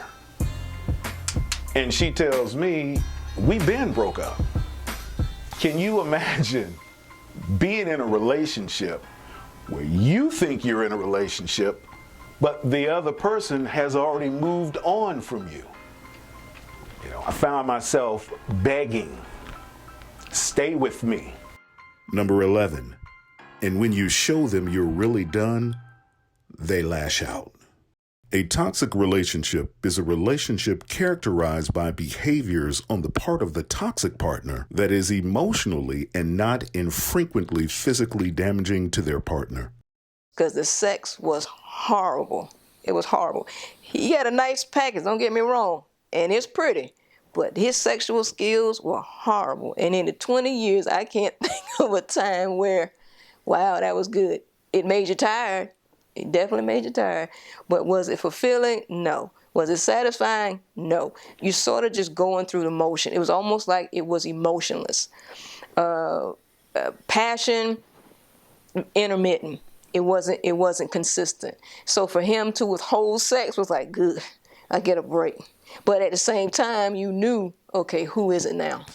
And she tells me, we been broke up. Can you imagine being in a relationship where you think you're in a relationship, but the other person has already moved on from you? I found myself begging, stay with me. Number 11, and when you show them you're really done, they lash out. A toxic relationship is a relationship characterized by behaviors on the part of the toxic partner that is emotionally and not infrequently physically damaging to their partner. Because the sex was horrible. It was horrible. He had a nice package, don't get me wrong, and it's pretty. But his sexual skills were horrible. And in the 20 years, I can't think of a time where, wow, that was good. It made you tired. It definitely made you tired. But was it fulfilling? No. Was it satisfying? No. You sort of just going through the motion. It was almost like it was emotionless. Passion, intermittent. It wasn't consistent. So for him to withhold sex was like, good, I get a break. But at the same time, you knew, okay, who is it now?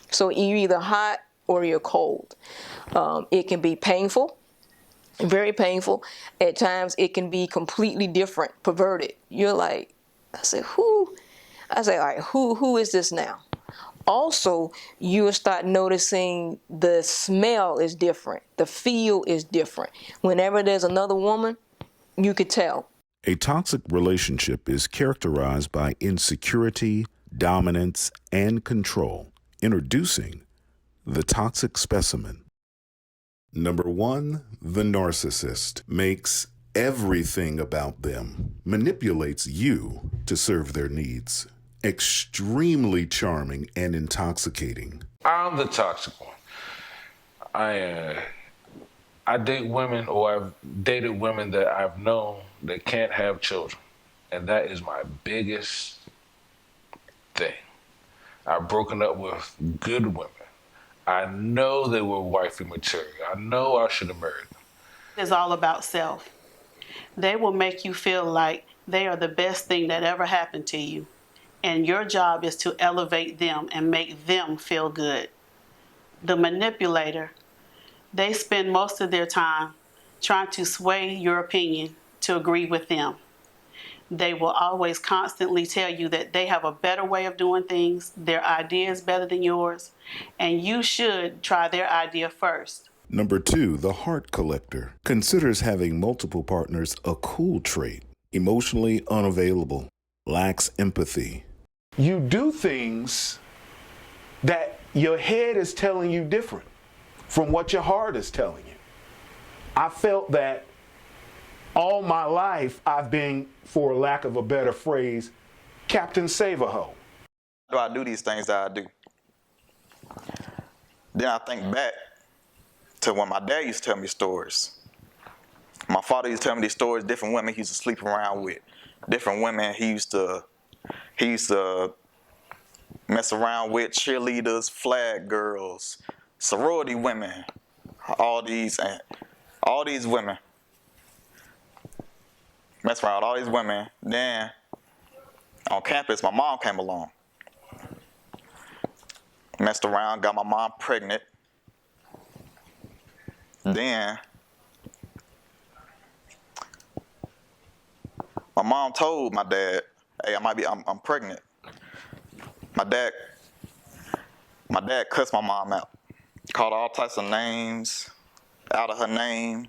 So you're either hot or you're cold. It can be painful, very painful. At times, it can be completely different, perverted. You're like, I said, who? I say, all right, who is this now? Also, you will start noticing the smell is different. The feel is different. Whenever there's another woman, you could tell. A toxic relationship is characterized by insecurity, dominance, and control. Introducing the toxic specimen. Number 1, the narcissist makes everything about them, manipulates you to serve their needs. Extremely charming and intoxicating. I'm the toxic one. I date women, or I've dated women that I've known that can't have children. And that is my biggest thing. I've broken up with good women. I know they were wifey material. I know I should have married them. It's all about self. They will make you feel like they are the best thing that ever happened to you. And your job is to elevate them and make them feel good. The manipulator, they spend most of their time trying to sway your opinion to agree with them. They will always constantly tell you that they have a better way of doing things, their idea is better than yours, and you should try their idea first. Number 2, the heart collector, considers having multiple partners a cool trait, emotionally unavailable, lacks empathy. You do things that your head is telling you different from what your heart is telling you. I felt that all my life I've been, for lack of a better phrase, Captain Save-A-Ho. Do I do these things that I do? Then I think back to when my dad used to tell me stories. My father used to tell me these stories, different women he used to sleep around with, different women he used to mess around with, cheerleaders, flag girls, sorority women, all these women. Mess around with all these women. Then on campus, my mom came along. Messed around, got my mom pregnant. Then my mom told my dad, "Hey, I'm pregnant." My dad cussed my mom out, called all types of names out of her name,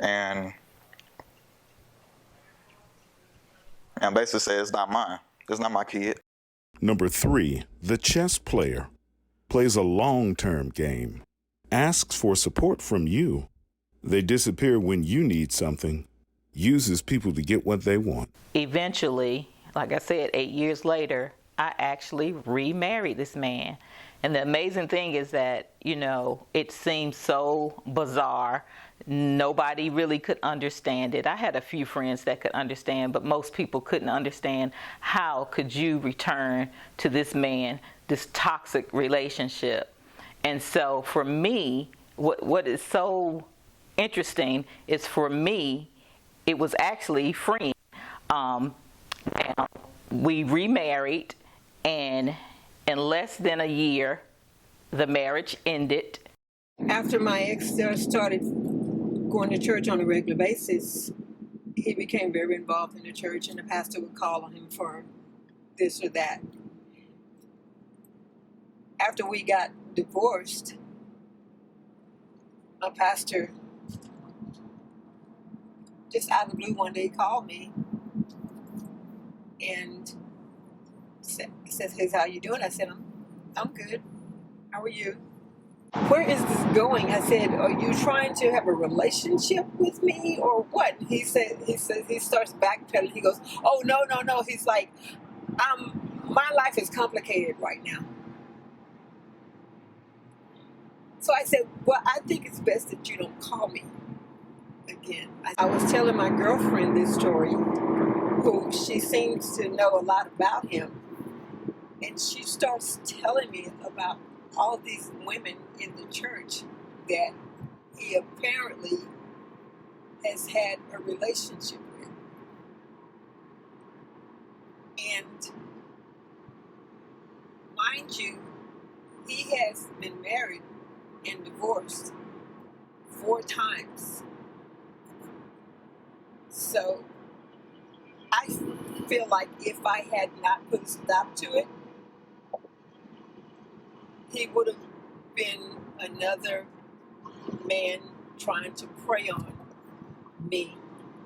and basically said it's not mine. It's not my kid. Number 3, the chess player, plays a long-term game, asks for support from you. They disappear when you need something, uses people to get what they want. Eventually, like I said, 8 years later, I actually remarried this man. And the amazing thing is that, it seems so bizarre. Nobody really could understand it. I had a few friends that could understand, but most people couldn't understand how could you return to this man, this toxic relationship. And so for me, what is so interesting is, for me, it was actually Freeman. We remarried, and in less than a year, the marriage ended. After my ex started going to church on a regular basis, he became very involved in the church, and the pastor would call on him for this or that. After we got divorced, my pastor, just out of the blue, one day called me and says, "Hey, how you doing?" I said, I'm good. How are you? "Where is this going?" I said, "Are you trying to have a relationship with me or what?" He starts backpedaling. He goes, "Oh, no. He's like, my life is complicated right now." So I said, "Well, I think it's best that you don't call me again." I was telling my girlfriend this story, who she seems to know a lot about him, and she starts telling me about all these women in the church that he apparently has had a relationship with. And mind you, he has been married and divorced 4 times. So I feel like if I had not put a stop to it, he would have been another man trying to prey on me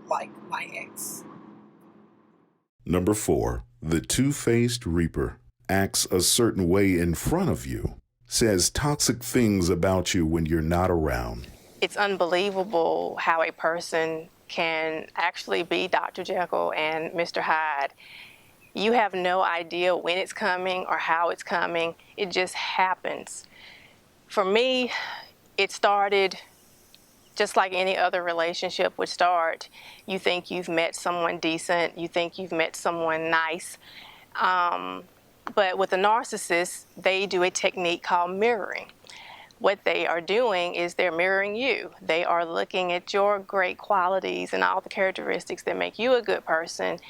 like my ex. Number 4, the two-faced reaper, acts a certain way in front of you, says toxic things about you when you're not around. It's unbelievable how a person can actually be Dr. Jekyll and Mr. Hyde. You have no idea when it's coming or how it's coming. It just happens. For me, it started just like any other relationship would start. You think you've met someone decent. You think you've met someone nice. But with a narcissist, they do a technique called mirroring. What they are doing is they're mirroring you. They are looking at your great qualities and all the characteristics that make you a good person.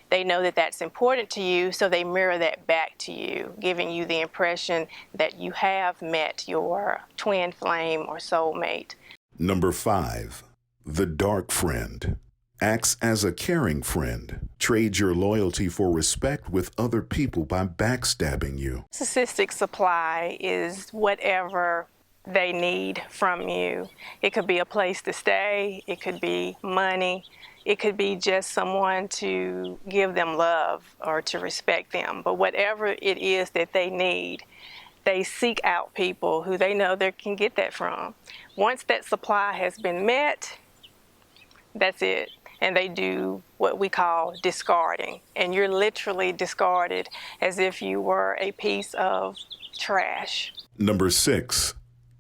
They know that that's important to you, so they mirror that back to you, giving you the impression that you have met your twin flame or soulmate. Number 5, the dark friend, Acts as a caring friend. Trade your loyalty for respect with other people by backstabbing you. Narcissistic supply is whatever they need from you. It could be a place to stay, it could be money, it could be just someone to give them love or to respect them. But whatever it is that they need, they seek out people who they know they can get that from. Once that supply has been met, that's it. And they do what we call discarding. And you're literally discarded as if you were a piece of trash. Number 6,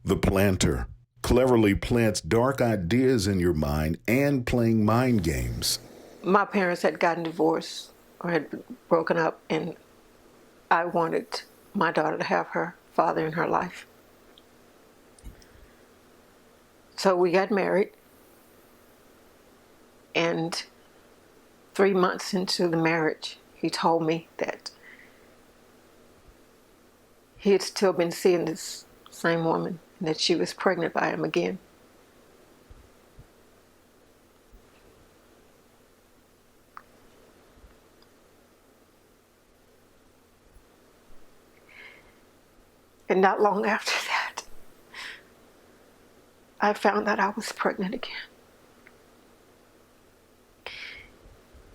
the planter. Cleverly plants dark ideas in your mind and playing mind games. My parents had gotten divorced or had broken up, and I wanted my daughter to have her father in her life. So we got married, and 3 months into the marriage, he told me that he had still been seeing this same woman, and that she was pregnant by him again. And not long after that, I found that I was pregnant again.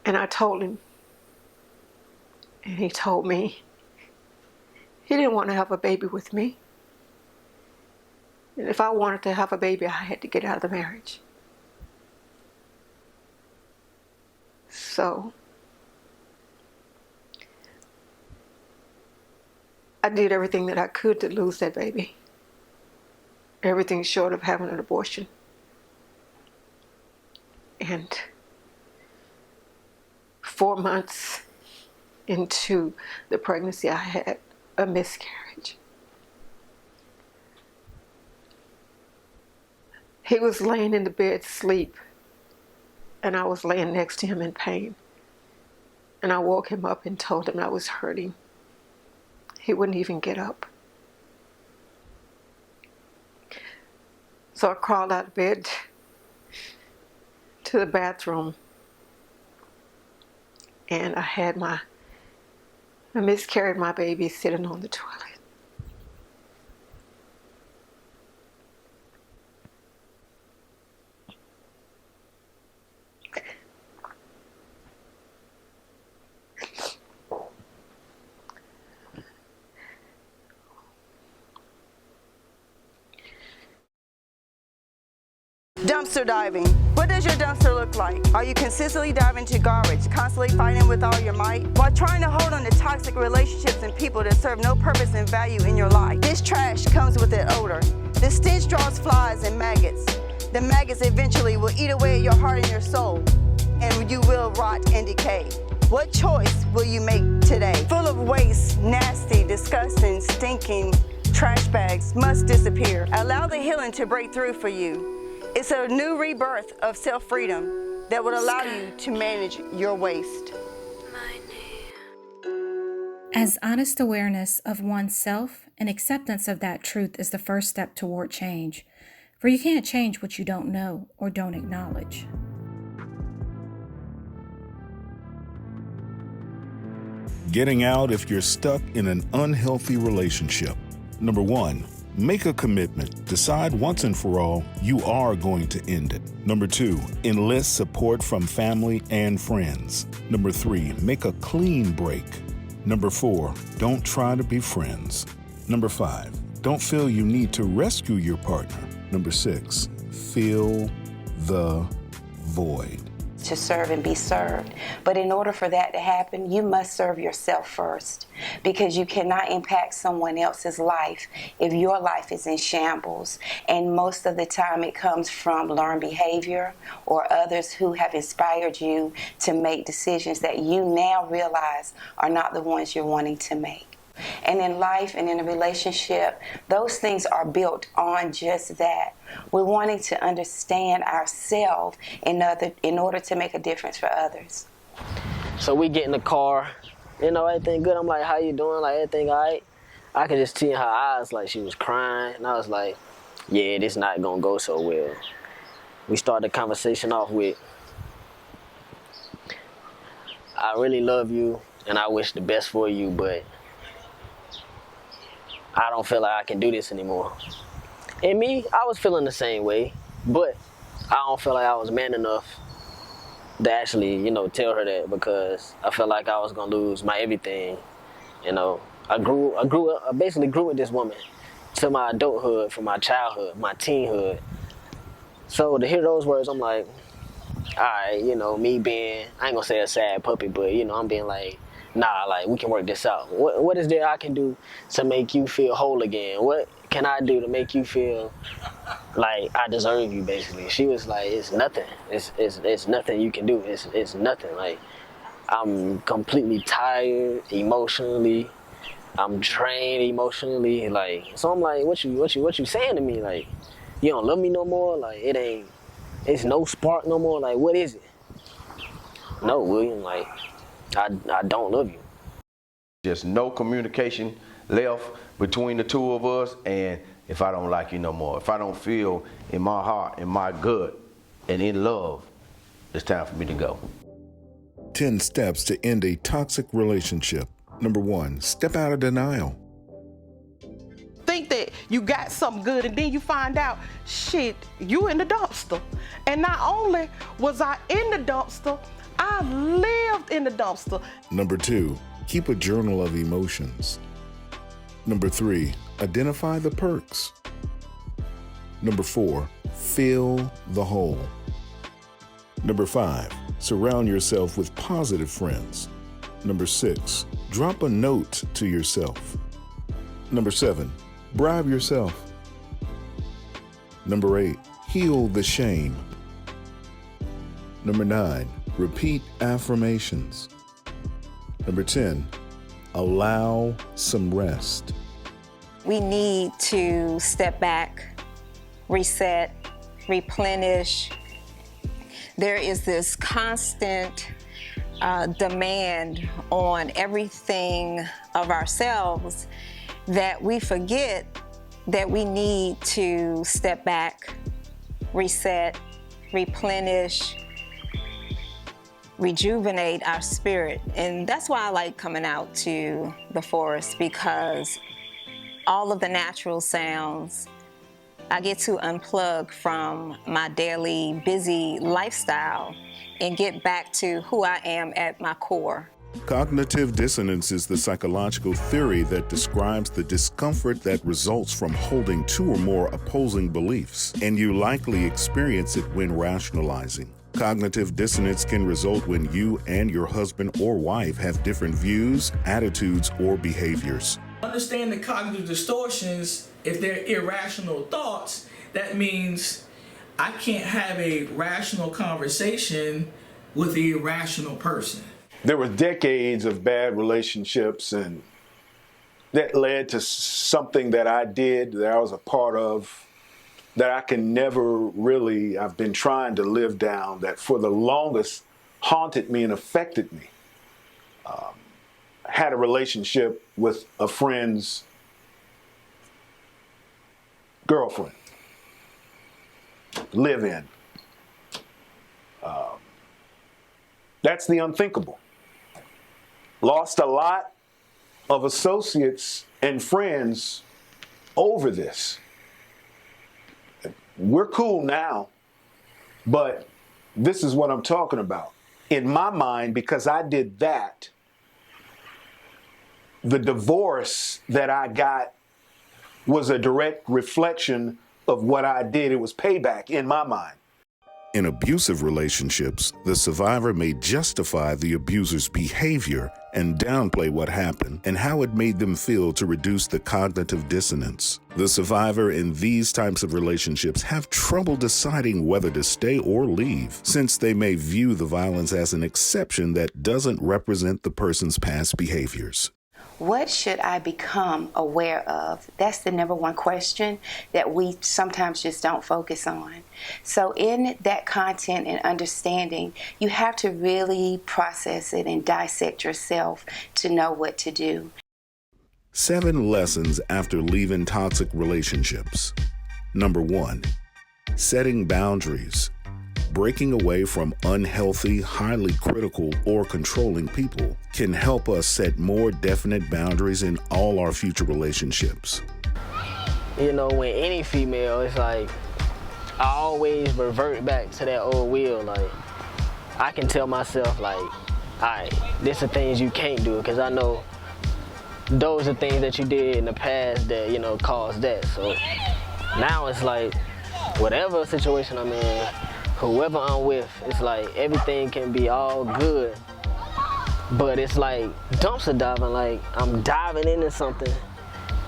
And I told him, and he told me he didn't want to have a baby with me. And if I wanted to have a baby, I had to get out of the marriage. So I did everything that I could to lose that baby. Everything short of having an abortion. And 4 months into the pregnancy, I had a miscarriage. He was laying in the bed asleep, and I was laying next to him in pain. And I woke him up and told him I was hurting. He wouldn't even get up. So I crawled out of bed to the bathroom, and I miscarried my baby sitting on the toilet. Dumpster diving. What does your dumpster look like? Are you consistently diving into garbage, constantly fighting with all your might, while trying to hold on to toxic relationships and people that serve no purpose and value in your life? This trash comes with an odor. The stench draws flies and maggots. The maggots eventually will eat away at your heart and your soul, and you will rot and decay. What choice will you make today? Full of waste, nasty, disgusting, stinking trash bags must disappear. Allow the healing to break through for you. It's a new rebirth of self-freedom that would allow you to manage your waste. As honest awareness of oneself and acceptance of that truth is the first step toward change, for you can't change what you don't know or don't acknowledge. Getting out if you're stuck in an unhealthy relationship. Number 1, make a commitment. Decide once and for all you are going to end it. Number 2, enlist support from family and friends. Number 3, make a clean break. Number 4, don't try to be friends. Number 5, don't feel you need to rescue your partner. Number 6, fill the void. To serve and be served. But in order for that to happen, you must serve yourself first, because you cannot impact someone else's life if your life is in shambles. And most of the time it comes from learned behavior or others who have inspired you to make decisions that you now realize are not the ones you're wanting to make. And in life and in a relationship, those things are built on just that. We're wanting to understand ourselves in order to make a difference for others. So we get in the car, everything good. I'm like, how you doing? Like, everything all right? I could just see in her eyes like she was crying. And I was like, yeah, this not gonna go so well. We started the conversation off with, I really love you and I wish the best for you, but I don't feel like I can do this anymore. And me, I was feeling the same way, but I don't feel like I was man enough to actually, you know, tell her that, because I felt like I was gonna lose my everything. You know, I basically grew with this woman to my adulthood, from my childhood, my teenhood. So to hear those words, I'm like, all right, you know, me being, I ain't gonna say a sad puppy, but, you know, I'm being like, nah, like, we can work this out. What is there I can do to make you feel whole again? What can I do to make you feel like I deserve you, basically? She was like, it's nothing. It's nothing you can do. It's nothing. Like, I'm completely tired emotionally. I'm drained emotionally. Like, so I'm like, what you saying to me? Like, you don't love me no more? Like, it's no spark no more? Like, what is it? No, William, like, I don't love you. Just no communication left between the two of us, and if I don't like you no more, if I don't feel in my heart, in my gut, and in love, it's time for me to go. 10 steps to end a toxic relationship. Number 1, step out of denial. Think that you got something good, and then you find out, shit, you in the dumpster. And not only was I in the dumpster, I lived in the dumpster. Number 2, keep a journal of emotions. Number 3, identify the perks. Number 4, fill the hole. Number 5, surround yourself with positive friends. Number 6, drop a note to yourself. Number 7, bribe yourself. Number 8, heal the shame. Number 9, repeat affirmations. Number 10, allow some rest. We need to step back, reset, replenish. There is this constant demand on everything of ourselves that we forget that we need to step back, reset, replenish, rejuvenate our spirit. And that's why I like coming out to the forest, because all of the natural sounds, I get to unplug from my daily busy lifestyle and get back to who I am at my core. Cognitive dissonance is the psychological theory that describes the discomfort that results from holding 2 or more opposing beliefs, and you likely experience it when rationalizing. Cognitive dissonance can result when you and your husband or wife have different views, attitudes, or behaviors. Understand the cognitive distortions. If they're irrational thoughts, that means I can't have a rational conversation with an irrational person. There were decades of bad relationships, and that led to something that I did, that I was a part of, that I can never really, I've been trying to live down, that for the longest haunted me and affected me. Had a relationship with a friend's girlfriend, live in. That's the unthinkable. Lost a lot of associates and friends over this. We're cool now, but this is what I'm talking about. In my mind, because I did that, the divorce that I got was a direct reflection of what I did. It was payback in my mind. In abusive relationships, the survivor may justify the abuser's behavior and downplay what happened and how it made them feel to reduce the cognitive dissonance. The survivor in these types of relationships have trouble deciding whether to stay or leave, since they may view the violence as an exception that doesn't represent the person's past behaviors. What should I become aware of? That's the number one question that we sometimes just don't focus on. So in that content and understanding, you have to really process it and dissect yourself to know what to do. 7 lessons after leaving toxic relationships. Number 1, setting boundaries. breaking away from unhealthy, highly critical, or controlling people can help us set more definite boundaries in all our future relationships. You know, when any female, it's like, I always revert back to that old wheel. Like, I can tell myself, like, all right, this are things you can't do, because I know those are things that you did in the past that, you know, caused that. So now it's like, whatever situation I'm in, whoever I'm with, it's like everything can be all good. But it's like dumpster diving, like I'm diving into something,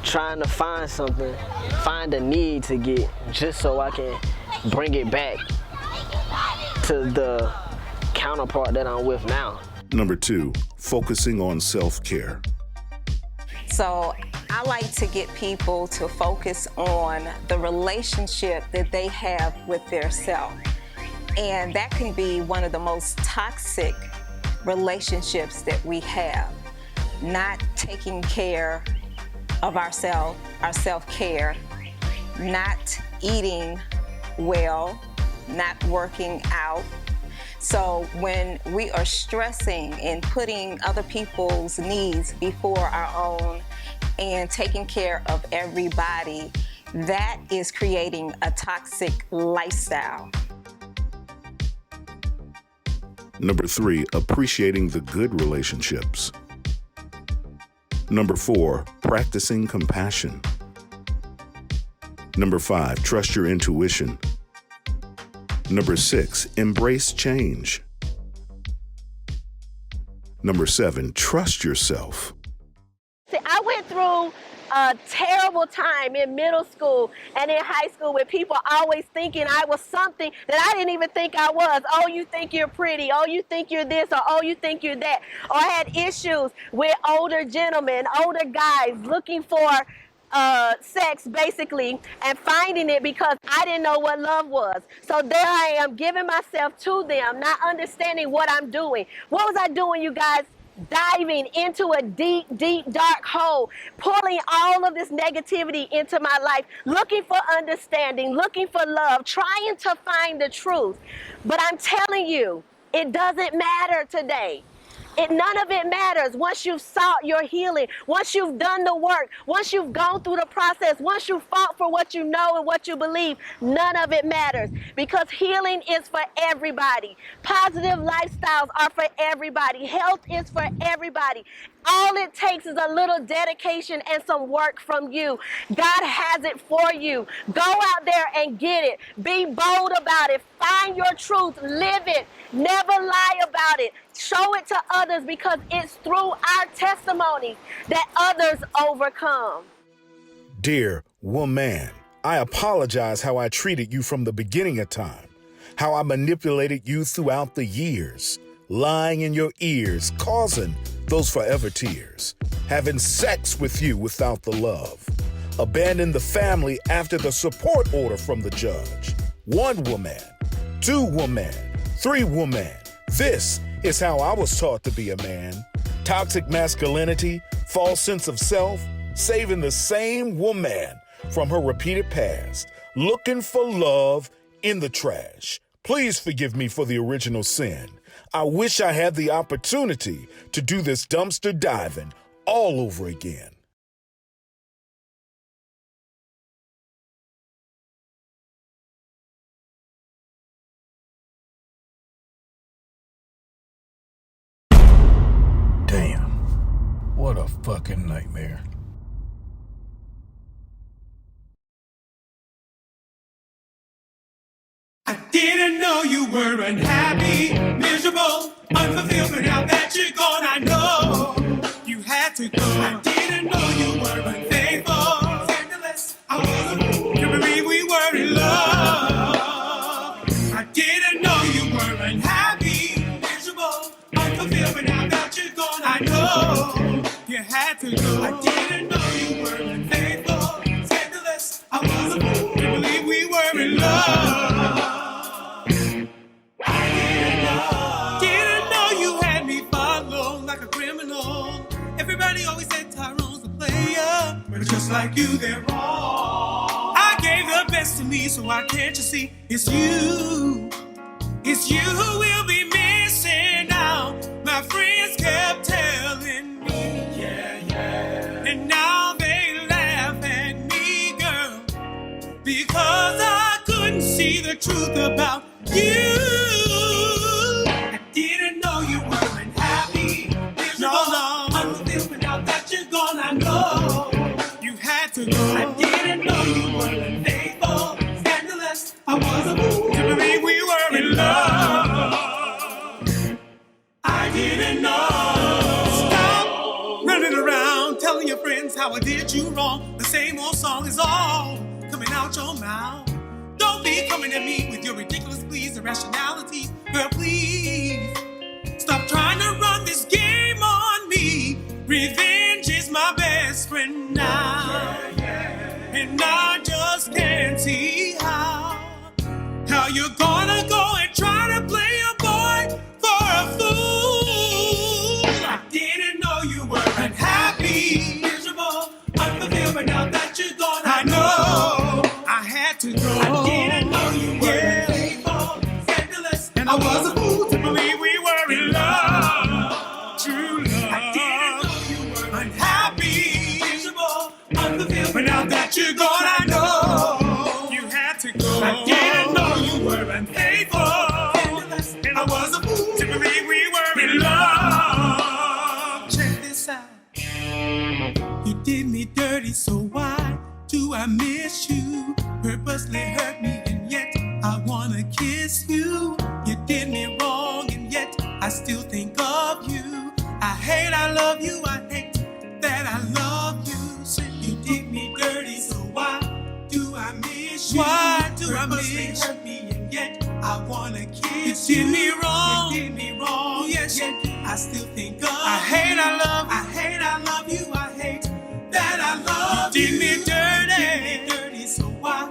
trying to find something, find a need to get, just so I can bring it back to the counterpart that I'm with now. Number 2, focusing on self-care. So I like to get people to focus on the relationship that they have with their self. And that can be one of the most toxic relationships that we have. Not taking care of ourselves, our self-care, not eating well, not working out. So when we are stressing and putting other people's needs before our own and taking care of everybody, that is creating a toxic lifestyle. Number 3, appreciating the good relationships. Number 4, practicing compassion. Number 5, trust your intuition. Number 6, embrace change. Number 7, trust yourself. See, I went through a terrible time in middle school and in high school with people always thinking I was something that I didn't even think I was. Oh, you think you're pretty. Oh, you think you're this, or oh, you think you're that. Or I had issues with older gentlemen, older guys looking for sex, basically, and finding it because I didn't know what love was. So there I am, giving myself to them, not understanding what I'm doing. What was I doing, you guys? Diving into a deep, deep, dark hole, pulling all of this negativity into my life, looking for understanding, looking for love, trying to find the truth. But I'm telling you, it doesn't matter today. None of it matters once you've sought your healing, once you've done the work, once you've gone through the process, once you've fought for what you know and what you believe. None of it matters, because healing is for everybody. Positive lifestyles are for everybody. Health is for everybody. All it takes is a little dedication and some work from you. God has it for you. Go out there and get it. Be bold about it. Find your truth. Live it. Never lie about it. Show it to others, because it's through our testimonies that others overcome. Dear woman, I apologize how I treated you from the beginning of time, how I manipulated you throughout the years, lying in your ears, causing those forever tears, having sex with you without the love, abandon the family after the support order from the judge. 1 woman, 2 woman, 3 woman. This is how I was taught to be a man. Toxic masculinity, false sense of self, saving the same woman from her repeated past, looking for love in the trash. Please forgive me for the original sin. I wish I had the opportunity to do this dumpster diving all over again. Damn, what a fucking nightmare. I didn't know you were unhappy, miserable, unfulfilled, but now that you're gone, I know you had to go. I didn't know you were unfaithful, scandalous, I was a fool, can't believe we were in love. I didn't know you were unhappy, miserable, unfulfilled, but now that you're gone, I know you had to go. I didn't know you were unfaithful, scandalous, I was a fool, can't believe we were in love. Everybody always said Tyrone's a player, but just like you, they're wrong. I gave the best to me, so why can't you see it's you? It's you who will be missing out. My friends kept telling me, yeah, yeah. And now they laugh at me, girl, because I couldn't see the truth about you. I didn't know you weren't happy. No, unfulfilled. Now that you're gone, I know you had to go. I didn't know you weren't faithful. Scandalous, I was a fool to believe we were in love. I didn't know. Stop running around telling your friends how I did you wrong. The same old song is all coming out your mouth. Don't be coming at me with your ridiculous pleas and rationality. Girl, please stop trying to run this game on me. Revenge is my best friend now. And I just can't see how you're gonna go and try to play a boy for a fool. I didn't know you weren't happy, miserable, unfulfilled, but now that you're gone, I know I had to go. I didn't know you weren't faithful, scandalous, and I was a fool to believe we were in love. True love. I didn't know you were unhappy, miserable, unfulfilled, but now that you're gone, I know you had to go. I didn't know you were unfaithful, scandalous, and I was a fool to believe we were in love. Check this out. You did me dirty, so why do I miss you? Purposely hurt me, and yet I wanna kiss you. You did me wrong, and yet I still think of you. I hate I love you, I hate that I love you. So you did me dirty, so why do I miss you? Why do I miss you? Hurt me, and yet I wanna kiss you. You did me wrong, yes, yet I still think of you. I hate I love you, I hate that I love you. You did me dirty, so why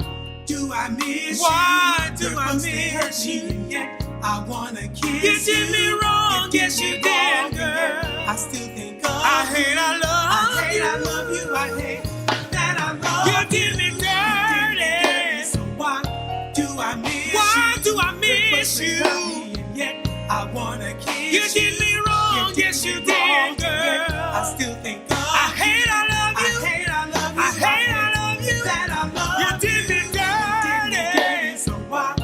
do I miss you? Why do I miss you? And yet I wanna kiss you. You did me wrong, yes you did, girl. I still think of you. I hate I love you, I hate that I love you. You did me dirty, so why do I miss you? Why do I miss you? And yet I wanna kiss you. You did me wrong, yes you did, girl. I still think of you. I hate I love you, I hate I love you, I hate I love you, that I love you. You did me dirty, so why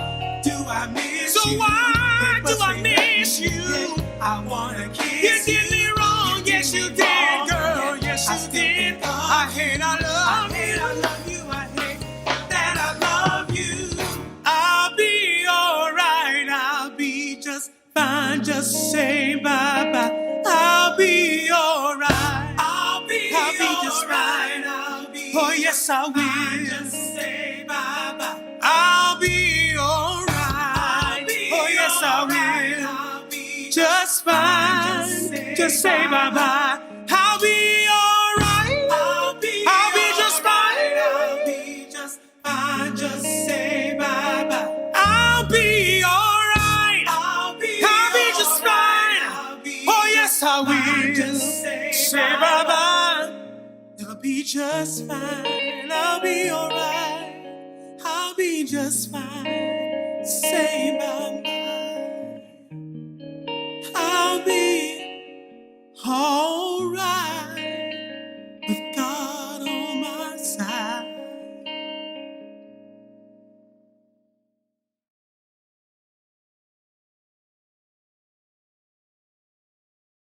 do I miss you? So why do I miss you? I wanna kiss you. You did me wrong, yes you did, girl, yes you did. I hate I love you, I hate that I love you. I'll be alright, I'll be just fine, just say bye-bye. I'll be alright, I'll be just fine, oh yes I will. Just say bye-bye. I'll be alright, oh yes I will. Just fine, just say bye-bye. I'll be alright, I'll be just fine. I'll be just fine, just say bye-bye. I'll be alright, I'll be just fine. Oh yes I will. Just say bye-bye. I'll be just fine, I'll be alright. I'll be just fine. Say bye-bye.